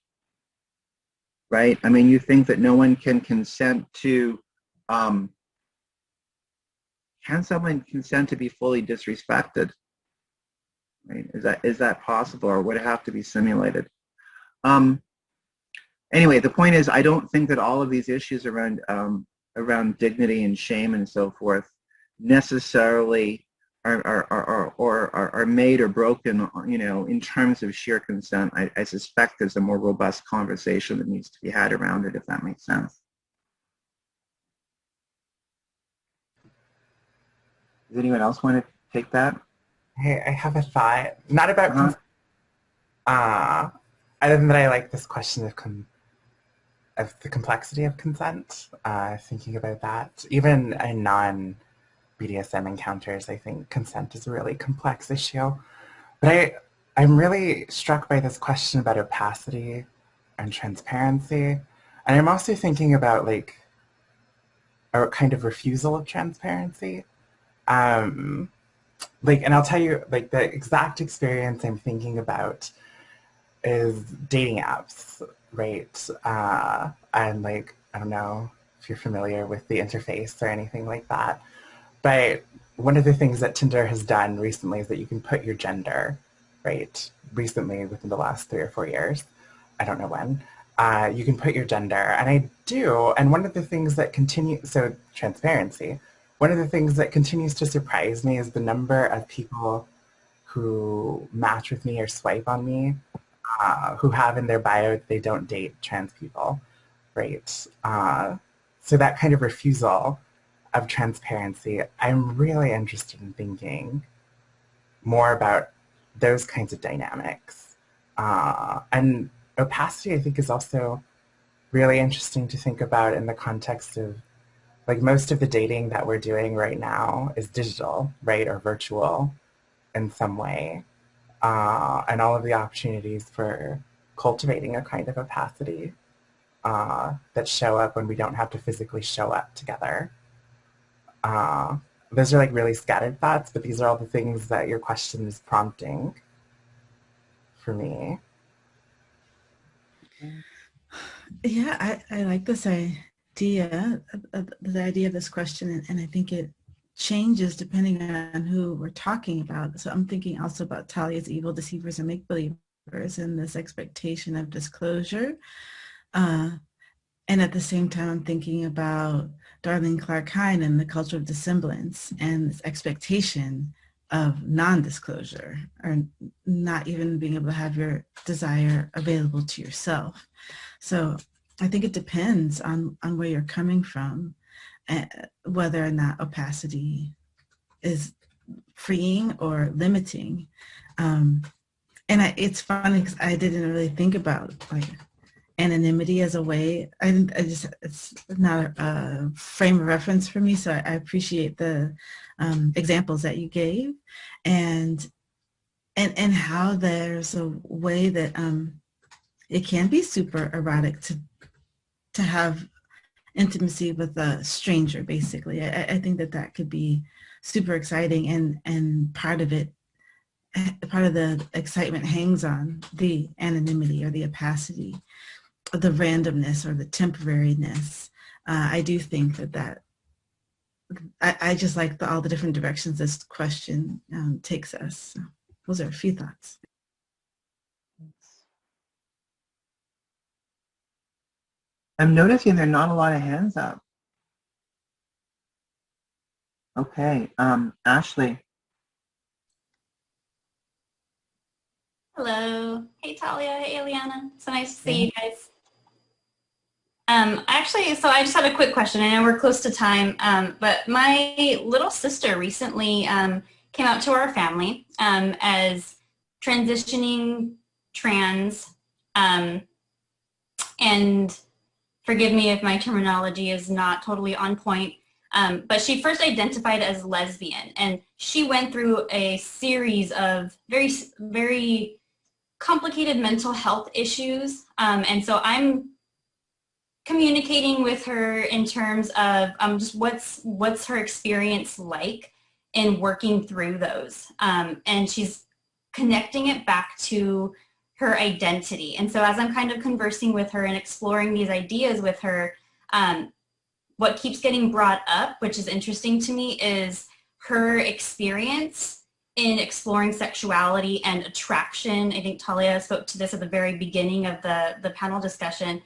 right? I mean, you think that no one can consent to, can someone consent to be fully disrespected? Right? Is that possible, or would it have to be simulated? Anyway, the point is, I don't think that all of these issues around around dignity and shame and so forth necessarily are made or broken, you know, in terms of sheer consent. I suspect there's a more robust conversation that needs to be had around it, if that makes sense. Does anyone else want to take that? Hey, I have a thought, not about other than that I like this question of the complexity of consent, thinking about that. Even in non-BDSM encounters, I think consent is a really complex issue. But I'm really struck by this question about opacity and transparency. And I'm also thinking about like a kind of refusal of transparency. Like, and I'll tell you, like, the exact experience I'm thinking about is dating apps, right? And like, I don't know if you're familiar with the interface or anything like that, but one of the things that Tinder has done recently is that you can put your gender, right? Recently, within the last 3 or 4 years, I don't know when, you can put your gender, and I do. And one of the things that so transparency, one of the things that continues to surprise me is the number of people who match with me or swipe on me who have in their bio that they don't date trans people, right? So that kind of refusal of transparency, I'm really interested in thinking more about those kinds of dynamics. And opacity, I think, is also really interesting to think about in the context of, like, most of the dating that we're doing right now is digital, right, or virtual in some way. And all of the opportunities for cultivating a kind of opacity that show up when we don't have to physically show up together. Those are like really scattered thoughts, but these are all the things that your question is prompting for me. Yeah, I like this idea, the idea of this question, and I think it changes depending on who we're talking about. So I'm thinking also about Talia's evil deceivers and make-believers and this expectation of disclosure. And at the same time, I'm thinking about Darlene Clark Hine and the culture of dissemblance and this expectation of non-disclosure or not even being able to have your desire available to yourself. So I think it depends on where you're coming from, whether or not opacity is freeing or limiting. And it's funny because I didn't really think about like anonymity as a way. It's not a frame of reference for me, so I appreciate the examples that you gave, and how there's a way that it can be super erotic to have intimacy with a stranger, basically. I think that could be super exciting, and part of the excitement hangs on the anonymity or the opacity, or the randomness or the temporariness. I do think that I just like all the different directions this question takes us. So those are a few thoughts. I'm noticing there are not a lot of hands up. Okay, Ashley. Hello. Hey, Talia. Hey, Iliana. So nice to see you guys. Actually, so I just had a quick question. I know we're close to time, but my little sister recently came out to our family as transitioning trans, and forgive me if my terminology is not totally on point, but she first identified as lesbian, and she went through a series of very, very complicated mental health issues, and so I'm communicating with her in terms of just what's her experience like in working through those, and she's connecting it back to her identity. And so as I'm kind of conversing with her and exploring these ideas with her, what keeps getting brought up, which is interesting to me, is her experience in exploring sexuality and attraction. I think Talia spoke to this at the very beginning of the panel discussion,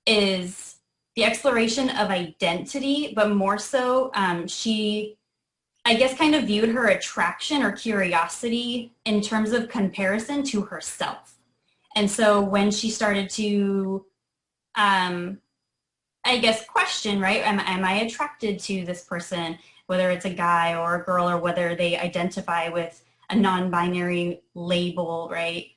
is the exploration of identity, but more so she, I guess, kind of viewed her attraction or curiosity in terms of comparison to herself. And so when she started to, I guess, question, right, am I attracted to this person, whether it's a guy or a girl, or whether they identify with a non-binary label, right?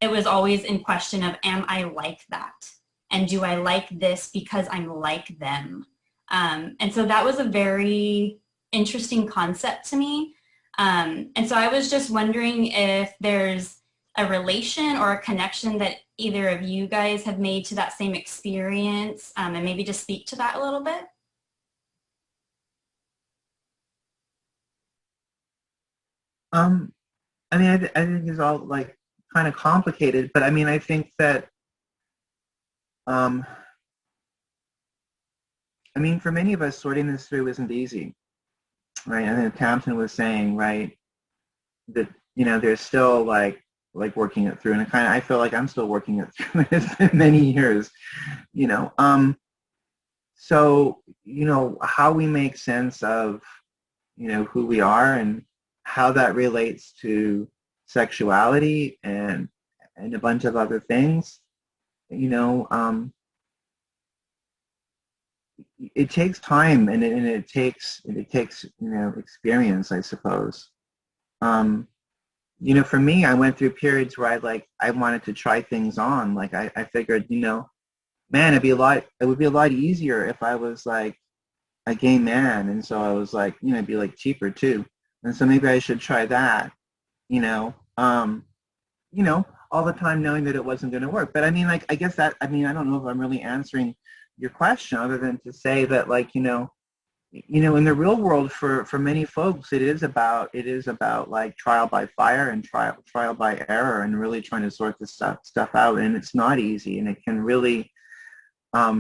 It was always in question of, am I like that? And do I like this because I'm like them? And so that was a very interesting concept to me. And so I was just wondering if there's a relation or a connection that either of you guys have made to that same experience, and maybe just speak to that a little bit. I mean, I think it's all like kind of complicated, but I mean, I think that, I mean, for many of us, sorting this through isn't easy, right? I think Tamsin was saying, right, that, you know, there's still like working it through, and I feel like I'm still working it through. It's been many years, you know. So, you know, how we make sense of, you know, who we are and how that relates to sexuality and a bunch of other things, you know, it takes time, and it takes you know, experience, I suppose. You know, for me, I went through periods where I wanted to try things on. Like I figured, you know, man, it would be a lot easier if I was like a gay man, and so I was like, you know, it'd be like cheaper too, and so maybe I should try that, you know, all the time knowing that it wasn't going to work. But I mean, like, I guess that, I mean, I don't know if I'm really answering your question other than to say that, like, you know, in the real world, for many folks, it is about like trial by fire and trial by error, and really trying to sort this stuff out. And it's not easy, and it can really, I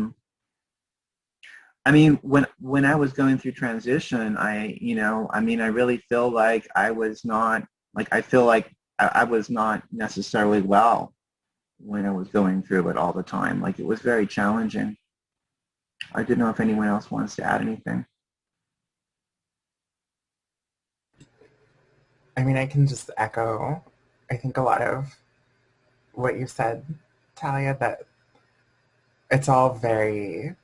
mean, when I was going through transition, I really feel like I was not necessarily well when I was going through it all the time. Like, it was very challenging. I didn't know if anyone else wants to add anything. I mean, I can just echo, I think, a lot of what you said, Talia, that it's all very,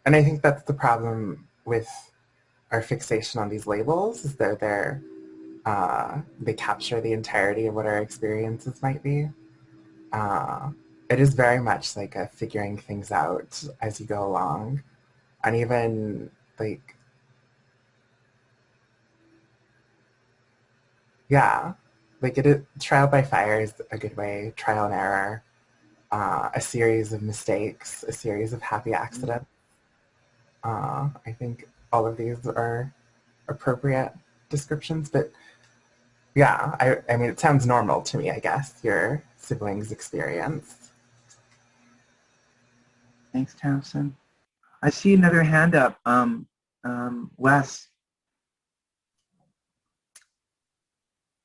and I think that's the problem with our fixation on these labels, is that they capture the entirety of what our experiences might be. It is very much like a figuring things out as you go along. And even like, yeah, like trial by fire is a good way, trial and error, a series of mistakes, a series of happy accidents. I think all of these are appropriate descriptions, but yeah, I mean, it sounds normal to me, I guess, your siblings' experience. Thanks, Tamsin. I see another hand up. Wes.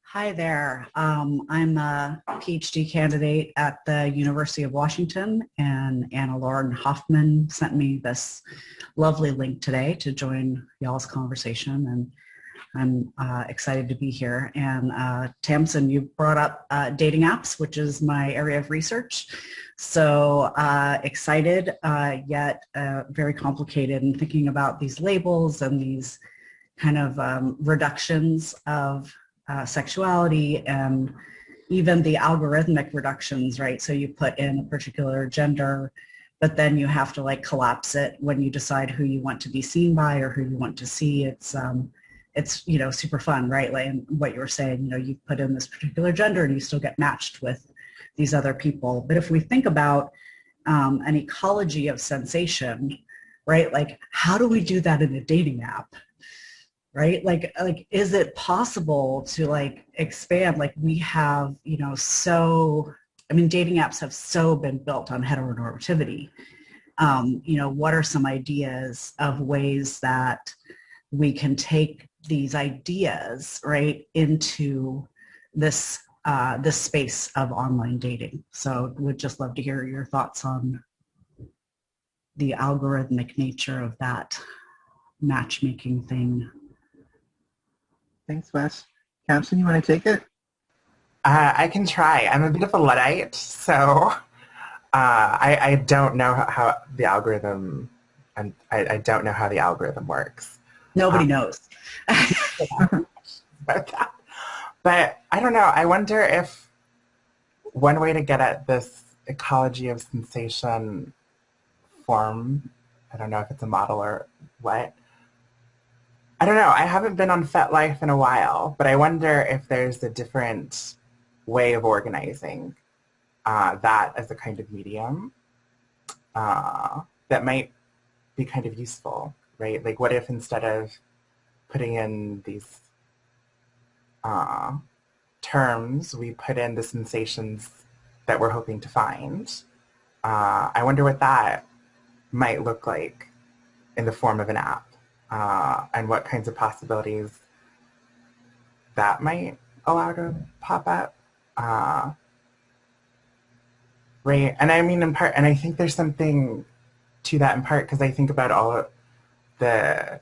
Hi there. I'm a PhD candidate at the University of Washington, and Anna Lauren Hoffman sent me this lovely link today to join y'all's conversation, and I'm excited to be here. And Tamsin, you brought up dating apps, which is my area of research. So excited, yet very complicated in thinking about these labels and these kind of reductions of sexuality, and even the algorithmic reductions, right? So you put in a particular gender, but then you have to like collapse it when you decide who you want to be seen by or who you want to see. It's you know, super fun, right? Like, and what you were saying, you know, you put in this particular gender and you still get matched with these other people. But if we think about an ecology of sensation, right? Like, how do we do that in a dating app? Right? Like, is it possible to like expand? Like, we have, you know, I mean, dating apps have so been built on heteronormativity. You know, what are some ideas of ways that we can take these ideas, right, into this this space of online dating? So would just love to hear your thoughts on the algorithmic nature of that matchmaking thing. Thanks, Wes. Tamsin, you want to take it? I can try. I'm a bit of a Luddite, so I don't know how the algorithm, and I don't know how the algorithm works. Nobody knows. About that. But I don't know. I wonder if one way to get at this ecology of sensation form, I don't know if it's a model or what. I don't know. I haven't been on FetLife in a while, but I wonder if there's a different way of organizing that as a kind of medium that might be kind of useful, right? Like, what if instead of putting in these terms, we put in the sensations that we're hoping to find? I wonder what that might look like in the form of an app, and what kinds of possibilities that might allow to pop up. Right, and I mean in part, and I think there's something to that in part because I think about all of the,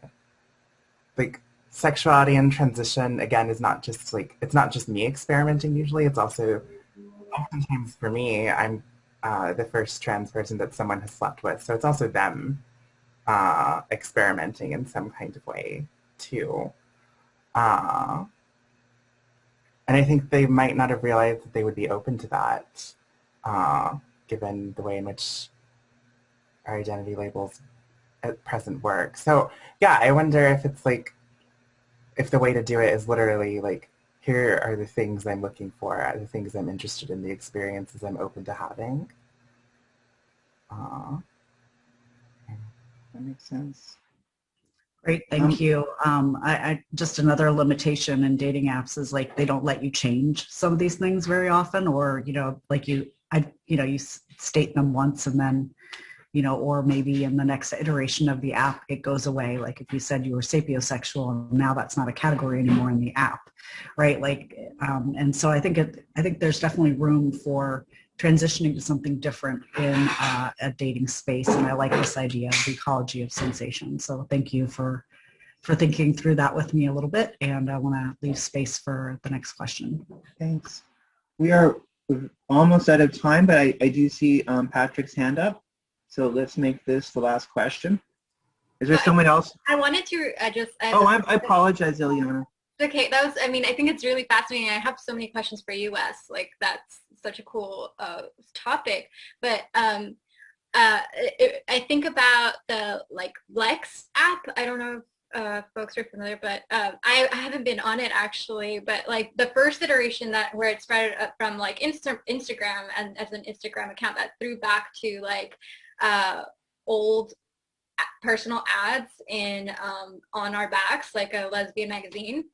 like, sexuality and transition, again, is not just like, it's not just me experimenting usually, it's also, oftentimes for me, I'm the first trans person that someone has slept with, so it's also them experimenting in some kind of way too. And I think they might not have realized that they would be open to that, given the way in which our identity labels at present work. So yeah, I wonder if it's like, if the way to do it is literally like, here are the things I'm looking for, the things I'm interested in, the experiences I'm open to having. That makes sense. Great, thank you. I just another limitation in dating apps is like they don't let you change some of these things very often, or like you state them once and then or maybe in the next iteration of the app it goes away. Like if you said you were sapiosexual, now that's not a category anymore in the app, right? Like, and so I think there's definitely room for transitioning to something different in a dating space, and I like this idea of the ecology of sensation. So thank you for thinking through that with me a little bit, and I want to leave space for the next question. Thanks. We are almost out of time, but I do see Patrick's hand up, so let's make this the last question. Is there someone else? I wanted to just... I apologize, Iliana. Okay, that was, I mean, I think it's really fascinating. I have so many questions for you, Wes. Like, that's such a cool topic. But I think about the, like, Lex app. I don't know if folks are familiar, but I haven't been on it, actually. But, like, the first iteration where it spread up from, like, Instagram and as an Instagram account that threw back to, like, old personal ads in on our backs, like a lesbian magazine.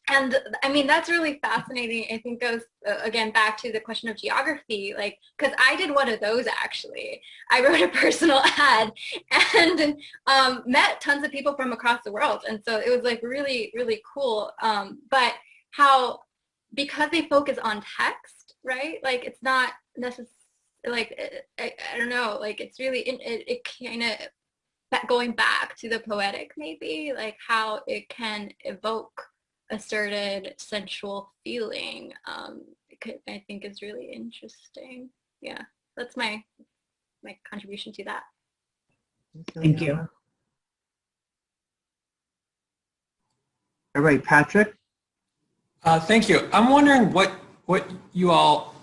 And I mean, that's really fascinating. I think goes, again, back to the question of geography, like, because I did one of those, actually. I wrote a personal ad and met tons of people from across the world. And so it was like really, really cool. But how, because they focus on text, right? Like, it's not necessarily, like, I don't know, like, it's really, it kind of going back to the poetic, maybe, like how it can evoke asserted sensual feeling, I think is really interesting. Yeah, that's my contribution to that. Thank you. All right, Patrick. Thank you. I'm wondering what you all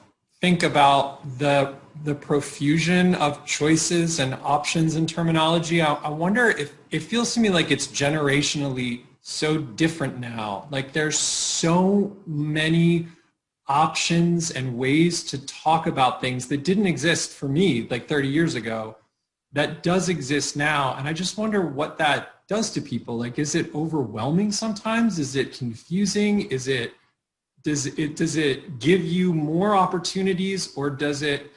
think about the profusion of choices and options in terminology. I wonder if it feels to me like it's generationally so different now. Like there's so many options and ways to talk about things that didn't exist for me like 30 years ago that does exist now. And I just wonder what that does to people. Like, is it overwhelming sometimes? Is it confusing? Does it give you more opportunities, or does it,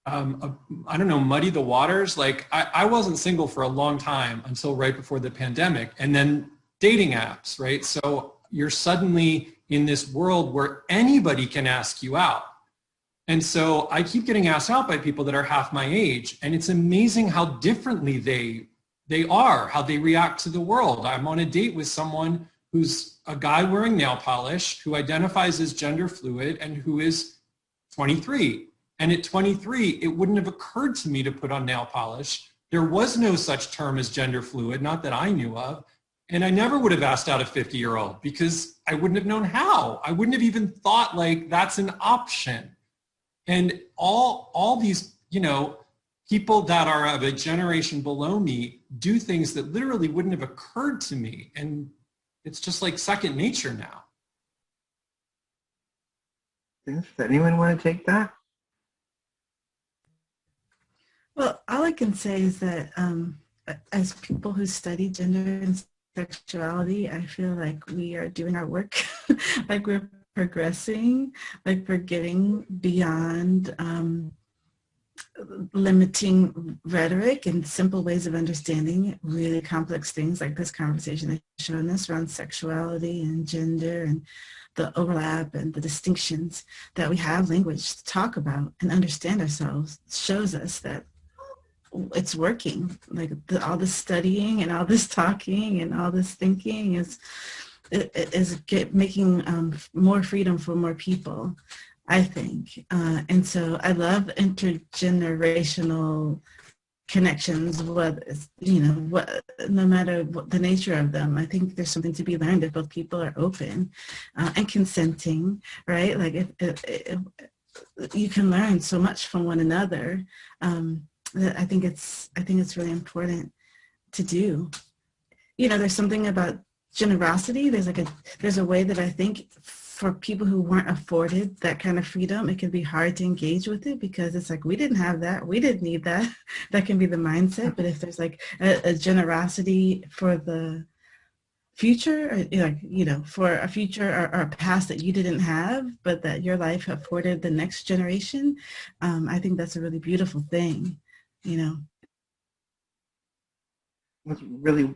I don't know, muddy the waters? Like I wasn't single for a long time until right before the pandemic, and then dating apps, right? So you're suddenly in this world where anybody can ask you out. And so I keep getting asked out by people that are half my age, and it's amazing how differently they are, how they react to the world. I'm on a date with someone who's a guy wearing nail polish, who identifies as gender fluid, and who is 23. And at 23, it wouldn't have occurred to me to put on nail polish. There was no such term as gender fluid, not that I knew of. And I never would have asked out a 50-year-old because I wouldn't have known how. I wouldn't have even thought like that's an option. And all these, you know, people that are of a generation below me do things that literally wouldn't have occurred to me. And it's just like second nature now. Does anyone want to take that? Well, all I can say is that as people who study gender and sexuality, I feel like we are doing our work, like we're progressing, like we're getting beyond limiting rhetoric and simple ways of understanding really complex things like this conversation has shown us around sexuality and gender and the overlap and the distinctions that we have language to talk about and understand ourselves shows us that it's working. Like all this studying and all this talking and all this thinking is making more freedom for more people, I think. And so I love intergenerational connections, whether it's, you know, no matter what the nature of them. I think there's something to be learned if both people are open and consenting, right? Like if you can learn so much from one another. I think it's really important to do. You know, there's something about generosity. There's a way that I think for people who weren't afforded that kind of freedom, it can be hard to engage with it because it's like, we didn't have that. We didn't need that. That can be the mindset. But if there's like a generosity for the future, or, like, you know, for a future or a past that you didn't have, but that your life afforded the next generation, I think that's a really beautiful thing, you know. It's really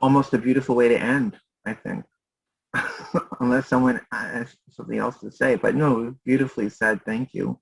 almost a beautiful way to end, I think. Unless someone has something else to say. But no, beautifully said. Thank you.